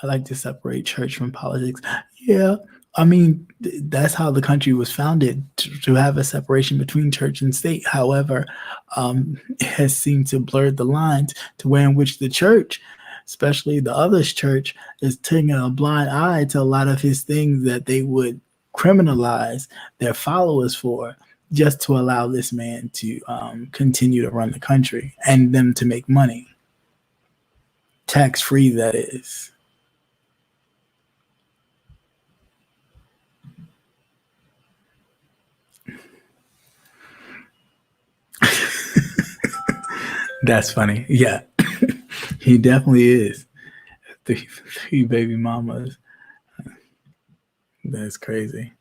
I like to separate church from politics. Yeah, I mean, that's how the country was founded, to have a separation between church and state. However, it has seemed to blur the lines to where in which the church, especially the others church, is taking a blind eye to a lot of his things that they would criminalize their followers for, just to allow this man to continue to run the country and them to make money. Tax free, that is. That's funny. Yeah, he definitely is. Three baby mamas. That's crazy.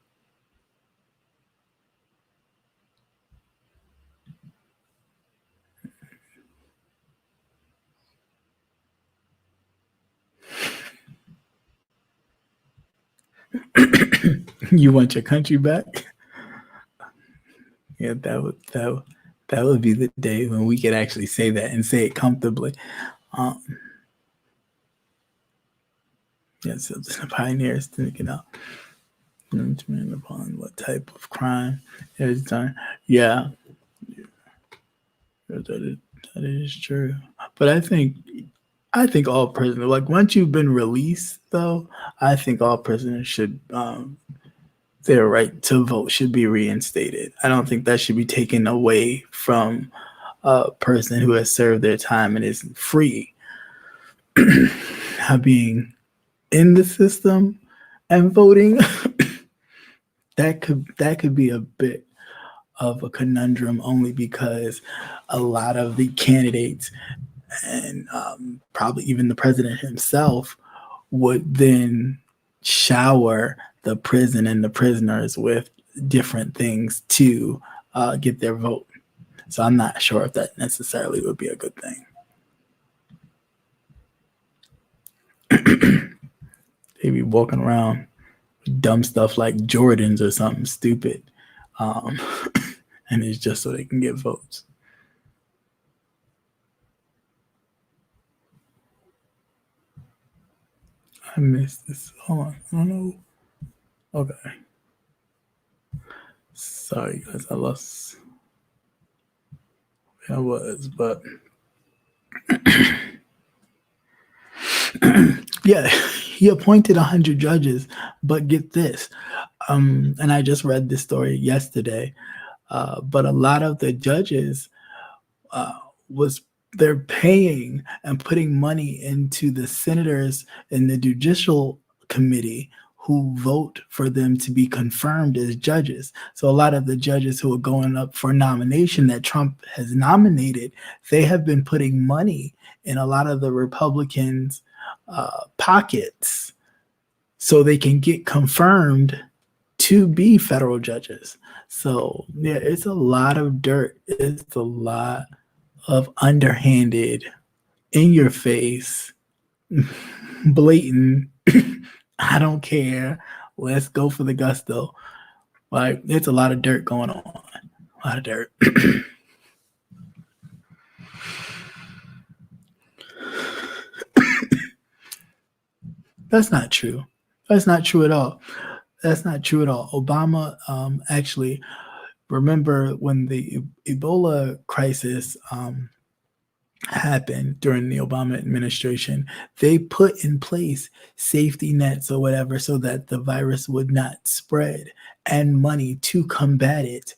You want your country back? Yeah, that would be the day when we could actually say that and say it comfortably. Um, yeah, so the pioneers thinking out upon what type of crime is done. Yeah, that is true. But I think all prisoners, like once you've been released, though, I think all prisoners should their right to vote should be reinstated. I don't think that should be taken away from a person who has served their time and is free. Being in the system and voting, that could be a bit of a conundrum, only because a lot of the candidates and probably even the president himself would then shower the prison and the prisoners with different things to get their vote. So I'm not sure if that necessarily would be a good thing. They be walking around with dumb stuff like Jordans or something stupid, um, and it's just so they can get votes. I missed this. Hold on. I don't know. Okay. Sorry, guys. I lost where I was, but yeah, he appointed 100 judges. But get this, and I just read this story yesterday. But a lot of the judges was they're paying and putting money into the senators in the judicial committee who vote for them to be confirmed as judges. So a lot of the judges who are going up for nomination that Trump has nominated, they have been putting money in a lot of the Republicans' pockets so they can get confirmed to be federal judges. So yeah, it's a lot of dirt. It's a lot of underhanded, in your face, blatant, I don't care, let's go for the gusto. Like, it's a lot of dirt going on. A lot of dirt. That's not true. That's not true at all. That's not true at all. Obama actually, remember when the Ebola crisis happened during the Obama administration, they put in place safety nets or whatever so that the virus would not spread and money to combat it.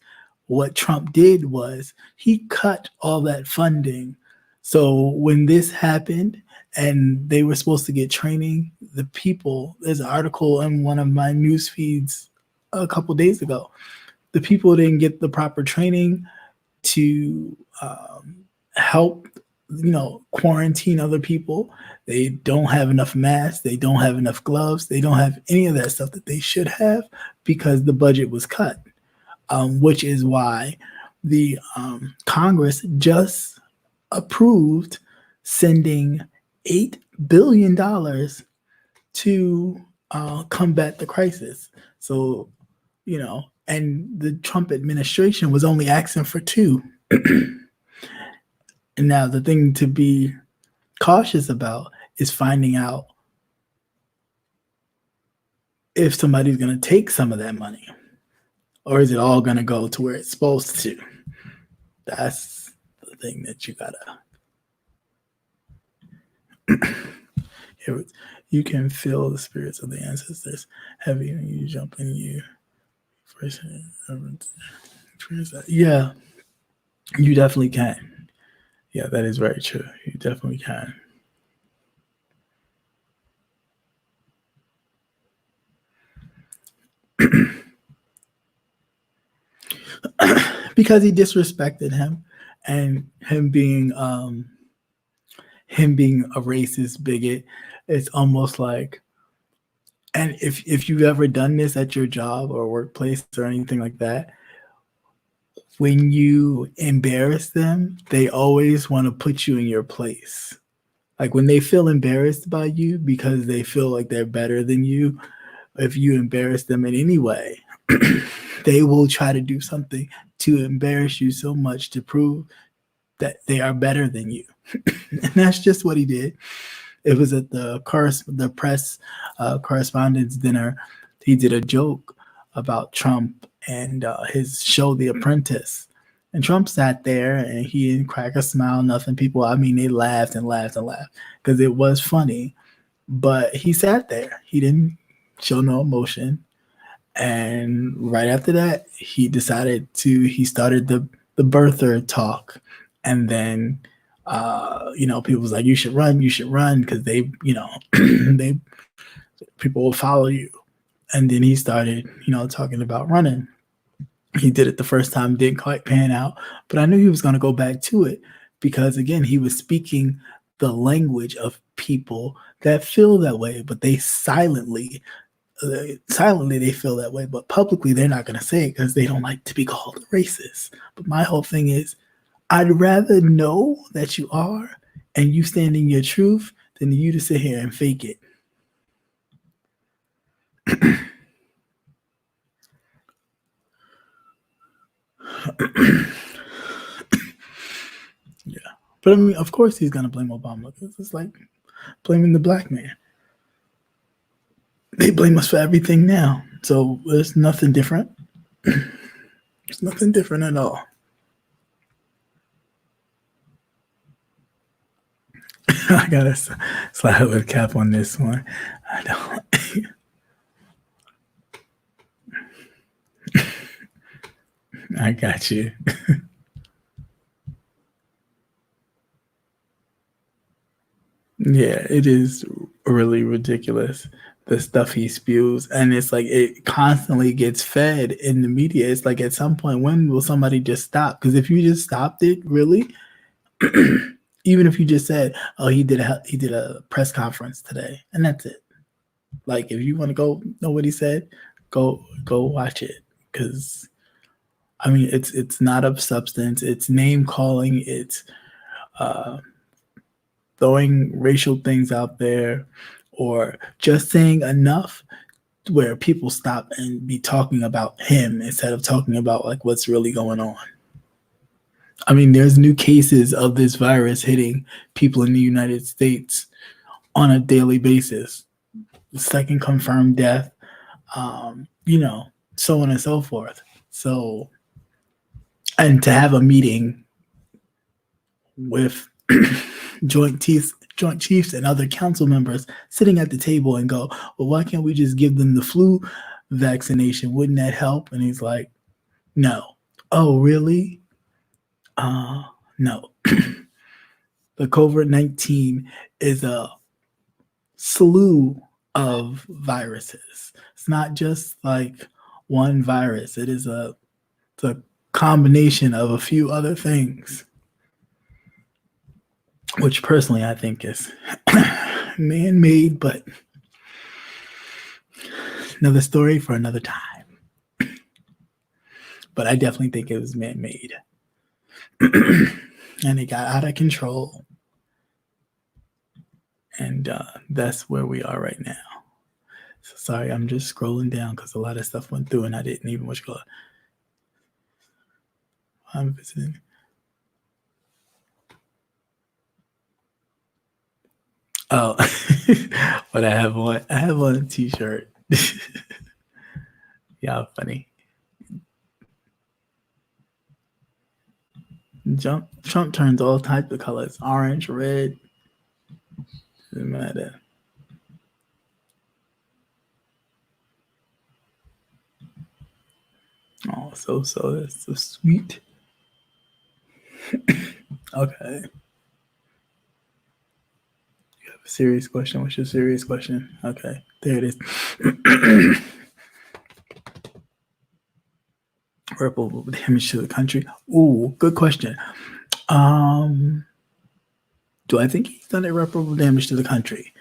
What Trump did was he cut all that funding. So when this happened and they were supposed to get training, the people, there's an article in one of my news feeds a couple days ago, the people didn't get the proper training to help quarantine other people. They don't have enough masks, they don't have enough gloves, they don't have any of that stuff that they should have because the budget was cut, which is why the Congress just approved sending $8 billion to combat the crisis. So, and the Trump administration was only asking for $2. And now the thing to be cautious about is finding out if somebody's going to take some of that money, or is it all going to go to where it's supposed to? That's the thing that you gotta. You can feel the spirits of the ancestors heavy when you jump in you. Yeah, you definitely can. Yeah, that is very true. You definitely can. Because he disrespected him, and him being a racist bigot, it's almost like, and if you've ever done this at your job or workplace or anything like that, when you embarrass them, they always want to put you in your place. Like when they feel embarrassed by you because they feel like they're better than you, if you embarrass them in any way, they will try to do something to embarrass you so much to prove that they are better than you. And that's just what he did. It was at the press correspondence dinner. He did a joke about Trump and his show, The Apprentice. And Trump sat there and he didn't crack a smile, nothing. People, they laughed and laughed and laughed because it was funny. But he sat there. He didn't show no emotion. And right after that, he started the birther talk. And then, people was like, you should run because they people will follow you. And then he started, talking about running. He did it the first time, didn't quite pan out, but I knew he was going to go back to it because, again, he was speaking the language of people that feel that way, but they silently Silently they feel that way, but publicly they're not going to say it because they don't like to be called racist. But my whole thing is, I'd rather know that you are and you stand in your truth than you to sit here and fake it. Yeah. But I mean, of course he's going to blame Obama because it's like blaming the black man. They blame us for everything now. So there's nothing different. There's nothing different at all. I got to slide a little cap on this one. I don't. I got you. Yeah, it is really ridiculous the stuff he spews, and it's like it constantly gets fed in the media. It's like at some point, when will somebody just stop? Because if you just stopped it, really, even if you just said, "Oh, he did a press conference today," and that's it. Like, if you want to go know what he said, go watch it. Because I mean, it's not of substance. It's name calling. It's uh, throwing racial things out there, or just saying enough where people stop and be talking about him instead of talking about like what's really going on. I mean, there's new cases of this virus hitting people in the United States on a daily basis. Second confirmed death, so on and so forth. So, and to have a meeting with joint chiefs and other council members sitting at the table and go, well, why can't we just give them the flu vaccination? Wouldn't that help? And he's like, no. Oh, really? No. The COVID-19 is a slew of viruses. It's not just like one virus. It's a combination of a few other things, which personally I think is man-made, but another story for another time. But I definitely think it was man-made. And it got out of control. And that's where we are right now. So sorry, I'm just scrolling down because a lot of stuff went through and I didn't even watch it. I'm visiting. Oh, but I have on a t-shirt. Yeah, funny. Trump turns all types of colors: orange, red. Doesn't matter. Oh, that's so sweet. Okay. You have a serious question. What's your serious question? Okay, there it is. Irreparable damage to the country. Ooh, good question. Do I think he's done irreparable damage to the country?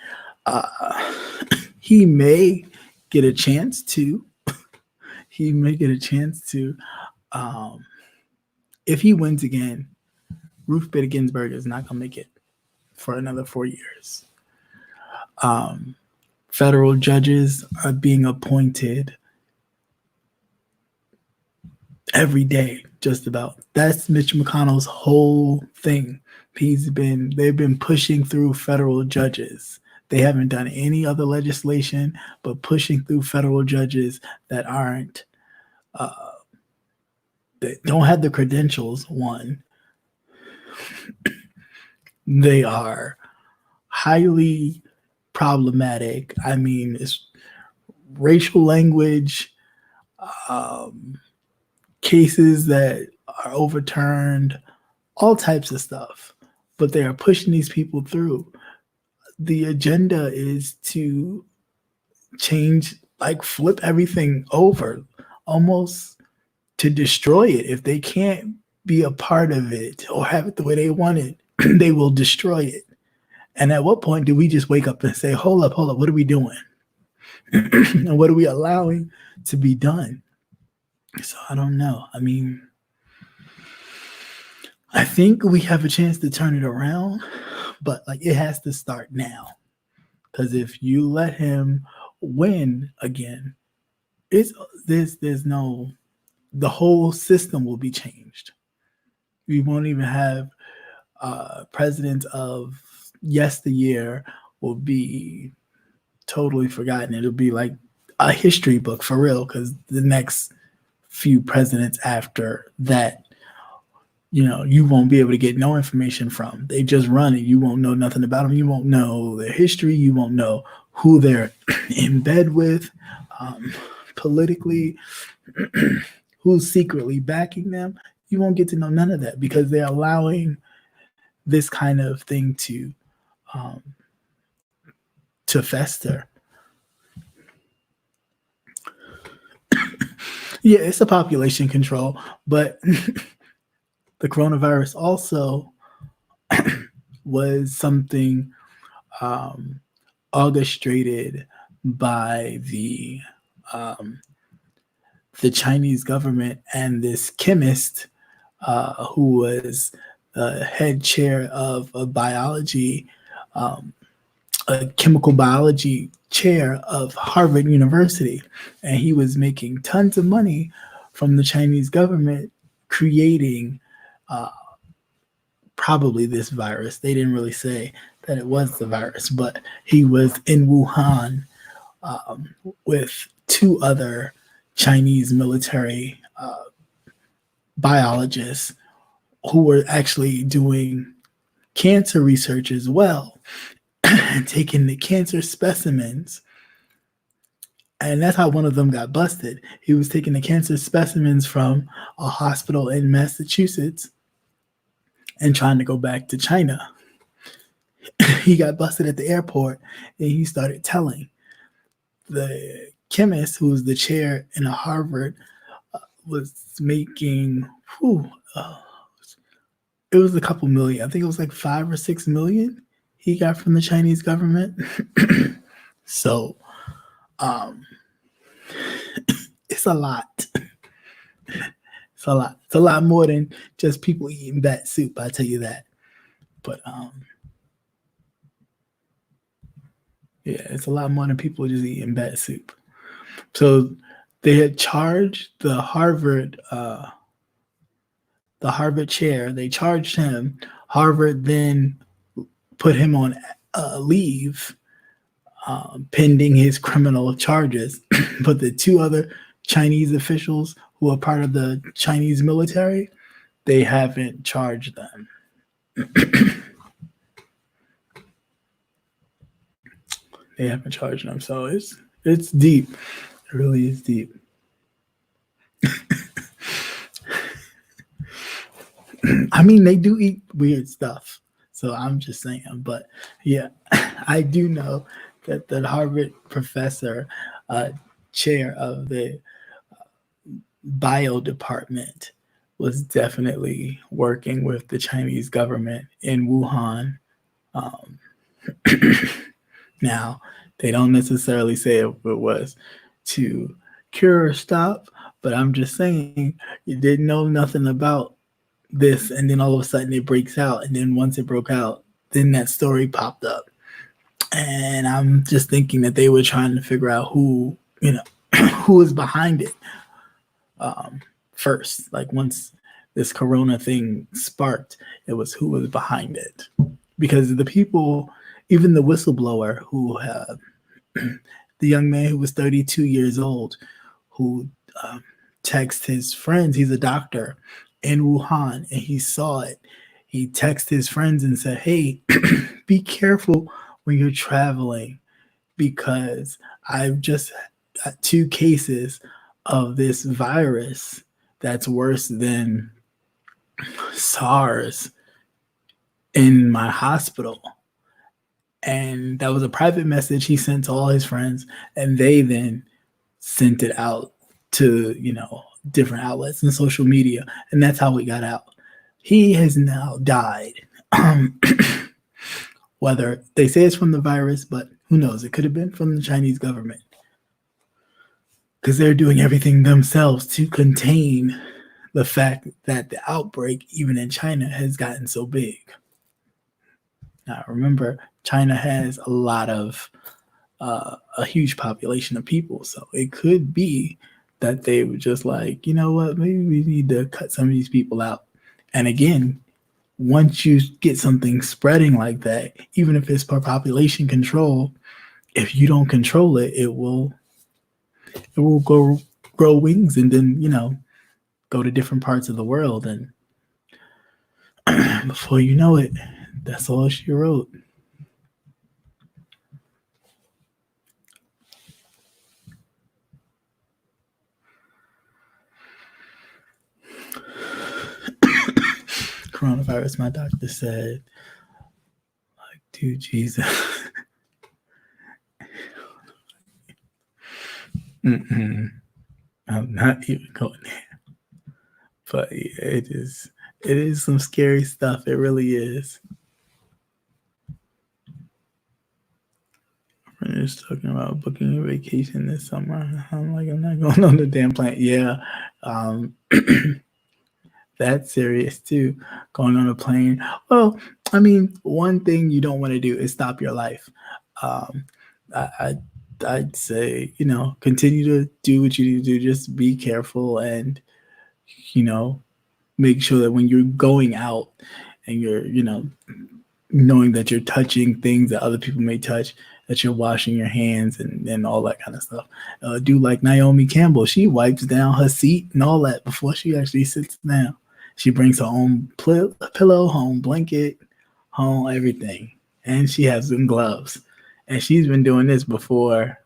He may get a chance to. He may get a chance to. If he wins again, Ruth Bader Ginsburg is not going to make it for another 4 years. Federal judges are being appointed every day, just about. That's Mitch McConnell's whole thing. They've been pushing through federal judges. They haven't done any other legislation but pushing through federal judges that aren't, they don't have the credentials. One, they are highly problematic. I mean, it's racial language, cases that are overturned, all types of stuff. But they are pushing these people through. The agenda is to change, like flip everything over, almost to destroy it. If they can't be a part of it or have it the way they want it, they will destroy it. And at what point do we just wake up and say, hold up, what are we doing? And what are we allowing to be done? So I don't know. I mean, I think we have a chance to turn it around, but like it has to start now. Because if you let him win again, it's there's no the whole system will be changed. We won't even have presidents of yesteryear will be totally forgotten. It'll be like a history book for real because the next few presidents after that, you won't be able to get no information from. They just run it. You won't know nothing about them. You won't know their history. You won't know who they're in bed with politically, who's secretly backing them. You won't get to know none of that because they're allowing this kind of thing um, to fester. Yeah, it's a population control, but the coronavirus also was something orchestrated by um, the Chinese government and this chemist who was the head chair of a biology, a chemical biology chair of Harvard University, and he was making tons of money from the Chinese government creating probably this virus. They didn't really say that it was the virus, but he was in Wuhan with two other Chinese military biologists who were actually doing cancer research as well and taking the cancer specimens. And that's how one of them got busted. He was taking the cancer specimens from a hospital in Massachusetts and trying to go back to China. He got busted at the airport and he started telling the chemist who was the chair in Harvard was making, it was a couple million. I think it was like 5 or 6 million he got from the Chinese government. So it's a lot. It's a lot. It's a lot more than just people eating bat soup, I tell you that. But yeah, it's a lot more than people just eating bat soup. So they had charged the Harvard chair. They charged him. Harvard then put him on leave pending his criminal charges. But the two other Chinese officials who are part of the Chinese military, they haven't charged them. They haven't charged them. So it's deep. It really is deep. I mean, they do eat weird stuff. So I'm just saying. But yeah, I do know that the Harvard professor, chair of the bio department, was definitely working with the Chinese government in Wuhan. Now, they don't necessarily say if it was to cure or stop, but I'm just saying you didn't know nothing about this, and then all of a sudden it breaks out, and then once it broke out, then that story popped up. And I'm just thinking that they were trying to figure out who is behind it first. Like once this corona thing sparked, it was who was behind it. Because the people, even the whistleblower who the young man who was 32 years old, who texted his friends, he's a doctor in Wuhan, and he saw it. He texted his friends and said, hey, be careful when you're traveling because I've just got 2 cases of this virus that's worse than SARS in my hospital. And that was a private message he sent to all his friends, and they then sent it out to, different outlets and social media, and that's how it got out. He has now died. Whether they say it's from the virus, but who knows? It could have been from the Chinese government. because they're doing everything themselves to contain the fact that the outbreak, even in China, has gotten so big. Now, remember, China has a huge population of people, so it could be that they were just like, you know what, maybe we need to cut some of these people out. And again, once you get something spreading like that, even if it's for population control, if you don't control it, it will go grow wings and then go to different parts of the world, and before you know it, that's all she wrote. Coronavirus, my doctor said, like, dude, Jesus. I'm not even going there. But yeah, it is some scary stuff. It really is. We're just talking about booking a vacation this summer. I'm like, I'm not going on the damn plane. Yeah. Um, that's serious too. Going on a plane. Well, I mean, one thing you don't want to do is stop your life. Um, I, I'd say, continue to do what you need to do. Just be careful and, you know, make sure that when you're going out and you're, knowing that you're touching things that other people may touch, that you're washing your hands and all that kind of stuff. Do like Naomi Campbell. She wipes down her seat and all that before she actually sits down. She brings her own pillow, home blanket, home everything. And she has some gloves. And she's been doing this before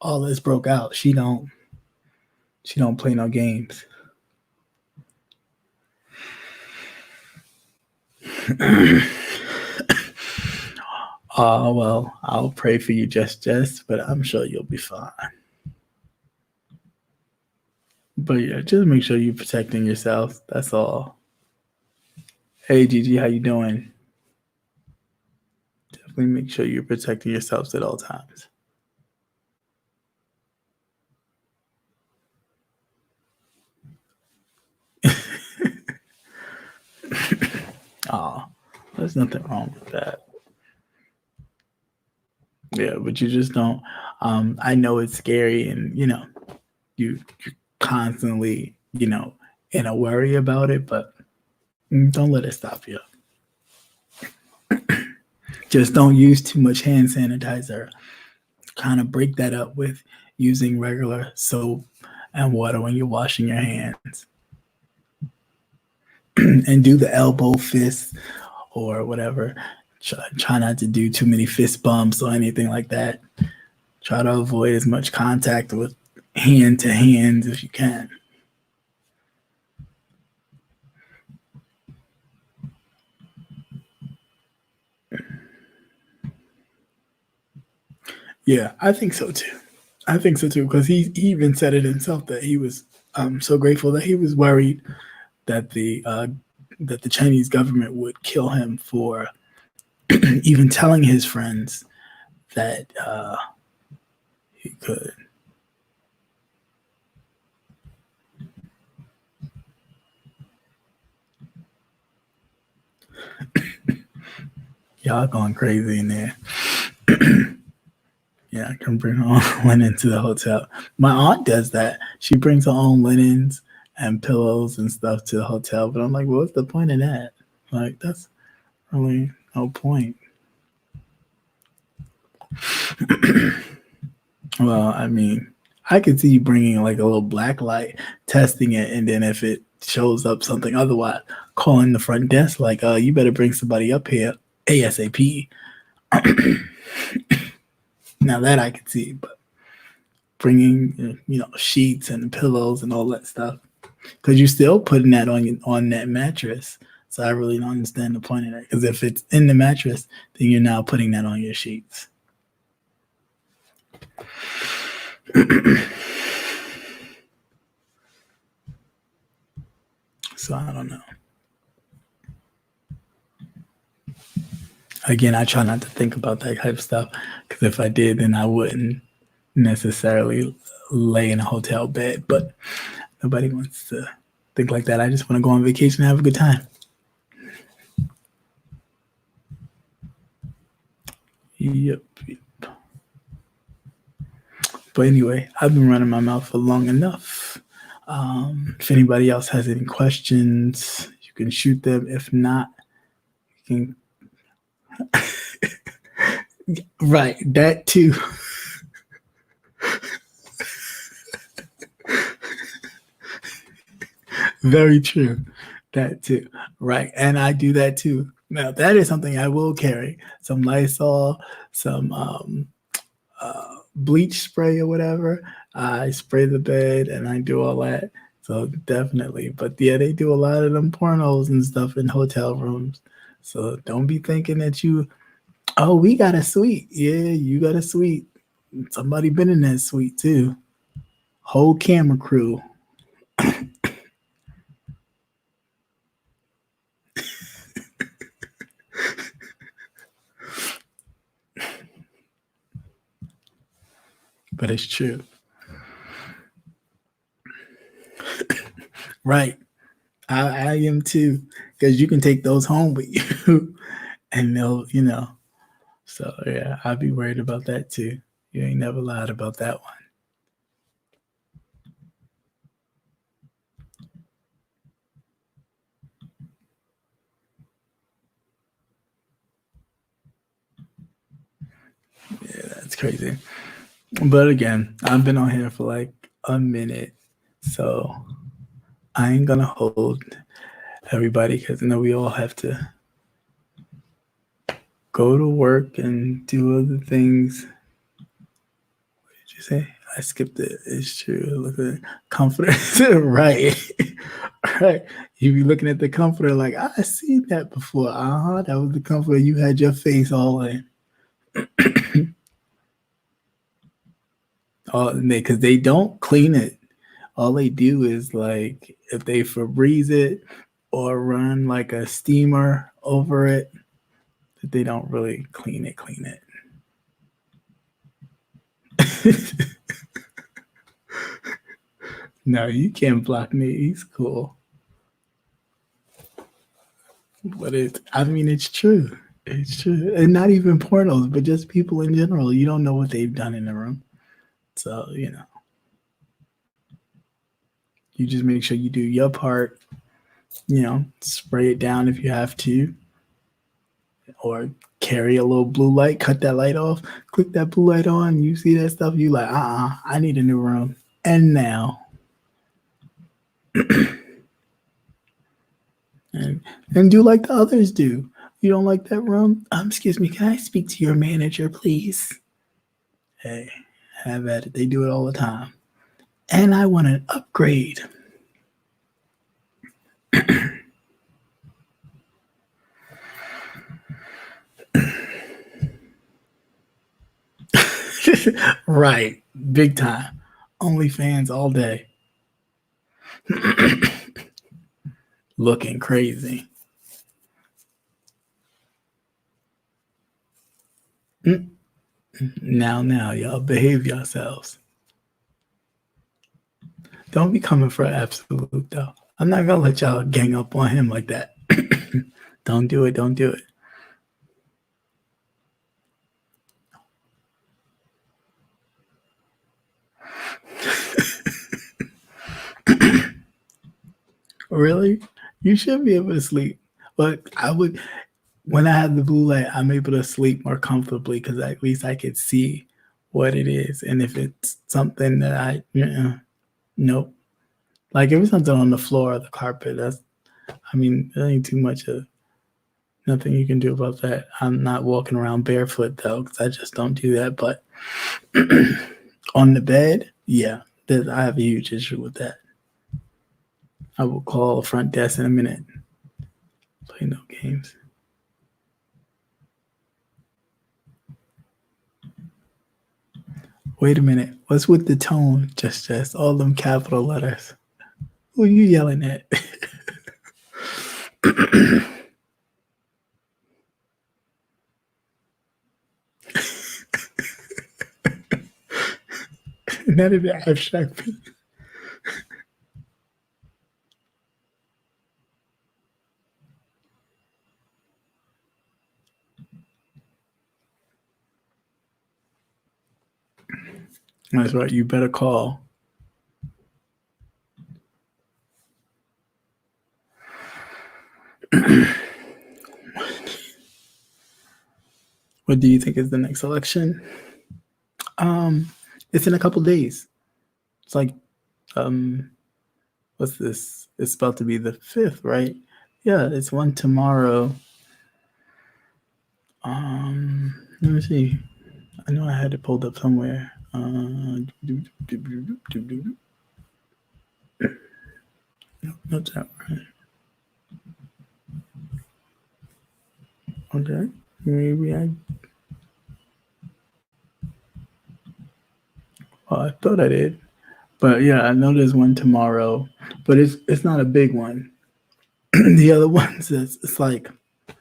all this broke out. She don't play no games. Well, I'll pray for you, just, but I'm sure you'll be fine. But yeah, just make sure you're protecting yourself. That's all. Hey, Gigi, how you doing? Definitely make sure you're protecting yourselves at all times. Oh, there's nothing wrong with that. Yeah, but you just don't. I know it's scary, and you're constantly, in a worry about it, but don't let it stop you. Just don't use too much hand sanitizer. Kind of break that up with using regular soap and water when you're washing your hands. And do the elbow fist or whatever. Try not to do too many fist bumps or anything like that. Try to avoid as much contact with hand to hand if you can. Yeah, I think so too. I think so too, because he even said it himself that he was so grateful that he was worried that the Chinese government would kill him for even telling his friends that he could. Y'all going crazy in there. Yeah, I can bring her own linen to the hotel. My aunt does that. She brings her own linens and pillows and stuff to the hotel. But I'm like, well, what's the point of that? Like, that's really no point. Well, I mean, I could see you bringing like a little black light, testing it, and then if it shows up something otherwise, calling the front desk like, you better bring somebody up here ASAP. Now that I could see, but bringing sheets and pillows and all that stuff, because you're still putting that on that mattress. So I really don't understand the point of that. Because if it's in the mattress, then you're now putting that on your sheets. So I don't know. Again, I try not to think about that type of stuff, because if I did, then I wouldn't necessarily lay in a hotel bed, but nobody wants to think like that. I just want to go on vacation and have a good time. Yep. But anyway, I've been running my mouth for long enough. If anybody else has any questions, you can shoot them. If not, you can. Right, that too. Very true. That too. Right. And I do that too. Now, that is something I will carry some Lysol, some bleach spray or whatever. I spray the bed and I do all that. So definitely. But yeah, they do a lot of them pornos and stuff in hotel rooms. So don't be thinking that oh, we got a suite. Yeah, you got a suite. Somebody been in that suite too. Whole camera crew. But it's true. Right. I am too. Because you can take those home with you and they'll. So yeah, I'd be worried about that too. You ain't never lied about that one. Yeah, that's crazy. But again, I've been on here for like a minute. So I ain't gonna hold everybody because we all have to go to work and do other things. What did you say? I skipped it. It's true. Look at comforter. Right. Right. You be looking at the comforter like, I seen that before. That was the comforter you had your face all in. Because they don't clean it. All they do is like if they Febreze it or run like a steamer over it, they don't really clean it. No, you can't block me. He's cool. But it's true. It's true. And not even pornos, but just people in general. You don't know what they've done in the room. So, you just make sure you do your part, spray it down if you have to, or carry a little blue light, cut that light off, click that blue light on, you see that stuff, you like, I need a new room. And now. and do like the others do. You don't like that room? Excuse me, can I speak to your manager, please? Hey, have at it. They do it all the time. And I want an upgrade. Right. Big time. OnlyFans all day. Looking crazy. Now, y'all behave yourselves. Don't be coming for absolute, though. I'm not going to let y'all gang up on him like that. Don't do it. Don't do it. Really? You should be able to sleep. But when I have the blue light, I'm able to sleep more comfortably because at least I could see what it is. And if it's something that nope. Like if it's something on the floor or the carpet, there ain't too much of nothing you can do about that. I'm not walking around barefoot though, because I just don't do that. But on the bed, yeah, I have a huge issue with that. I will call the front desk in a minute. Play no games. Wait a minute. What's with the tone? Just all them capital letters. Who are you yelling at? Not an abstract piece. That's right. You better call. What do you think is the next election? It's in a couple days. It's like, what's this? It's about to be the 5th, right? Yeah, it's one tomorrow. Let me see. I know I had it pulled up somewhere. Not that right. Okay, maybe I. Oh, I thought I did, but yeah, I know there's one tomorrow, but it's not a big one. The other ones, it's like I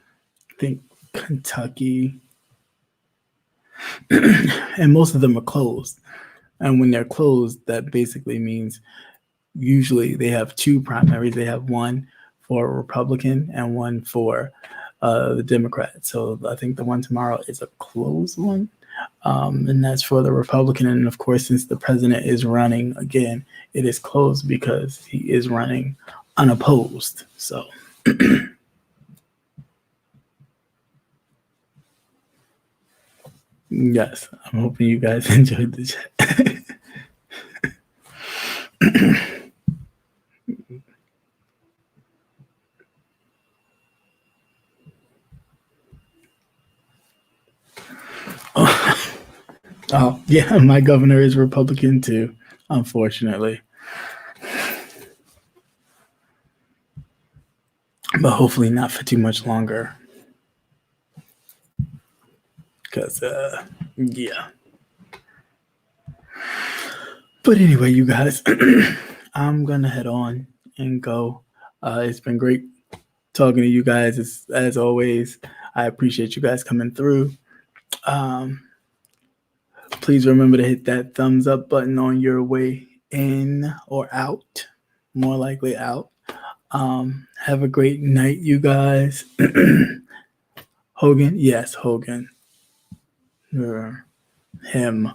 think Kentucky, and most of them are closed. And when they're closed, that basically means usually they have two primaries. They have one for a Republican and one for the Democrat. So I think the one tomorrow is a closed one. And that's for the Republican. And of course, since the president is running again, it is closed because he is running unopposed. So. Yes, I'm hoping you guys enjoyed the chat. Oh, yeah, my governor is Republican too, unfortunately. But hopefully not for too much longer. Because, yeah. But anyway, you guys, I'm going to head on and go. It's been great talking to you guys as always. I appreciate you guys coming through. Please remember to hit that thumbs up button on your way in or out, more likely out. Have a great night, you guys. Hogan, yes, Hogan. Him.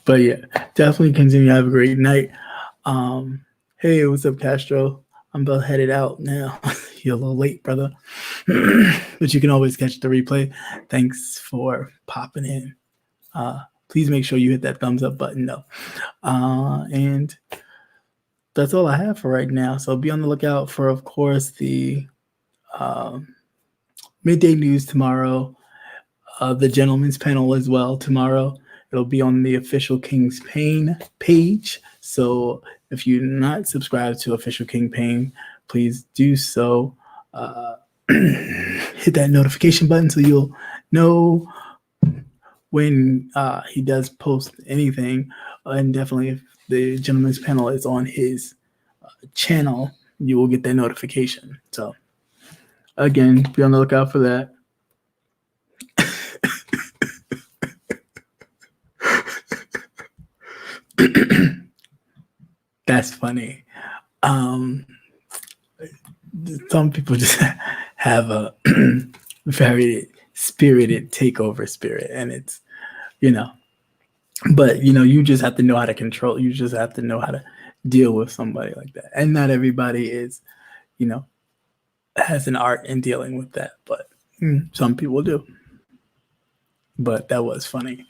But yeah, definitely continue to have a great night. Hey, what's up, Castro? I'm about headed out now. You're a little late, brother. But you can always catch the replay. Thanks for popping in. Please make sure you hit that thumbs up button, though. And that's all I have for right now. So be on the lookout for, of course, the midday news tomorrow, the gentleman's panel as well tomorrow. It'll be on the official King's Pain page. So if you're not subscribed to official King Pain, please do so. Hit that notification button so you'll know when he does post anything. And definitely if the gentleman's panel is on his channel, you will get that notification. So again, be on the lookout for that. That's funny. Some people just have a very spirited takeover spirit, and it's, but you just have to know how to control. You just have to know how to deal with somebody like that, and not everybody is, has an art in dealing with that, but some people do. But that was funny.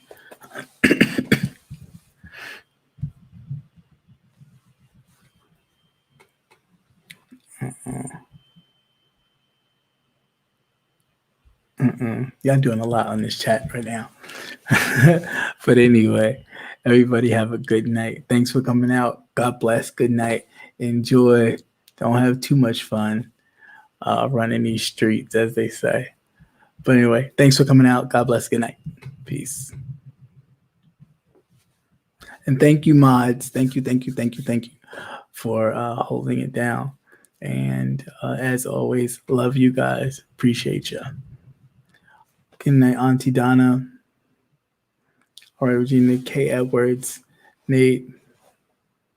Y'all doing a lot on this chat right now. But anyway, everybody have a good night. Thanks for coming out. God bless. Good night. Enjoy. Don't have too much fun running these streets, as they say. But anyway, thanks for coming out. God bless. Good night. Peace. And thank you, mods. Thank you for holding it down. And as always, love you guys. Appreciate you. Good night, Auntie Donna. All right, Regina K. Edwards, Nate,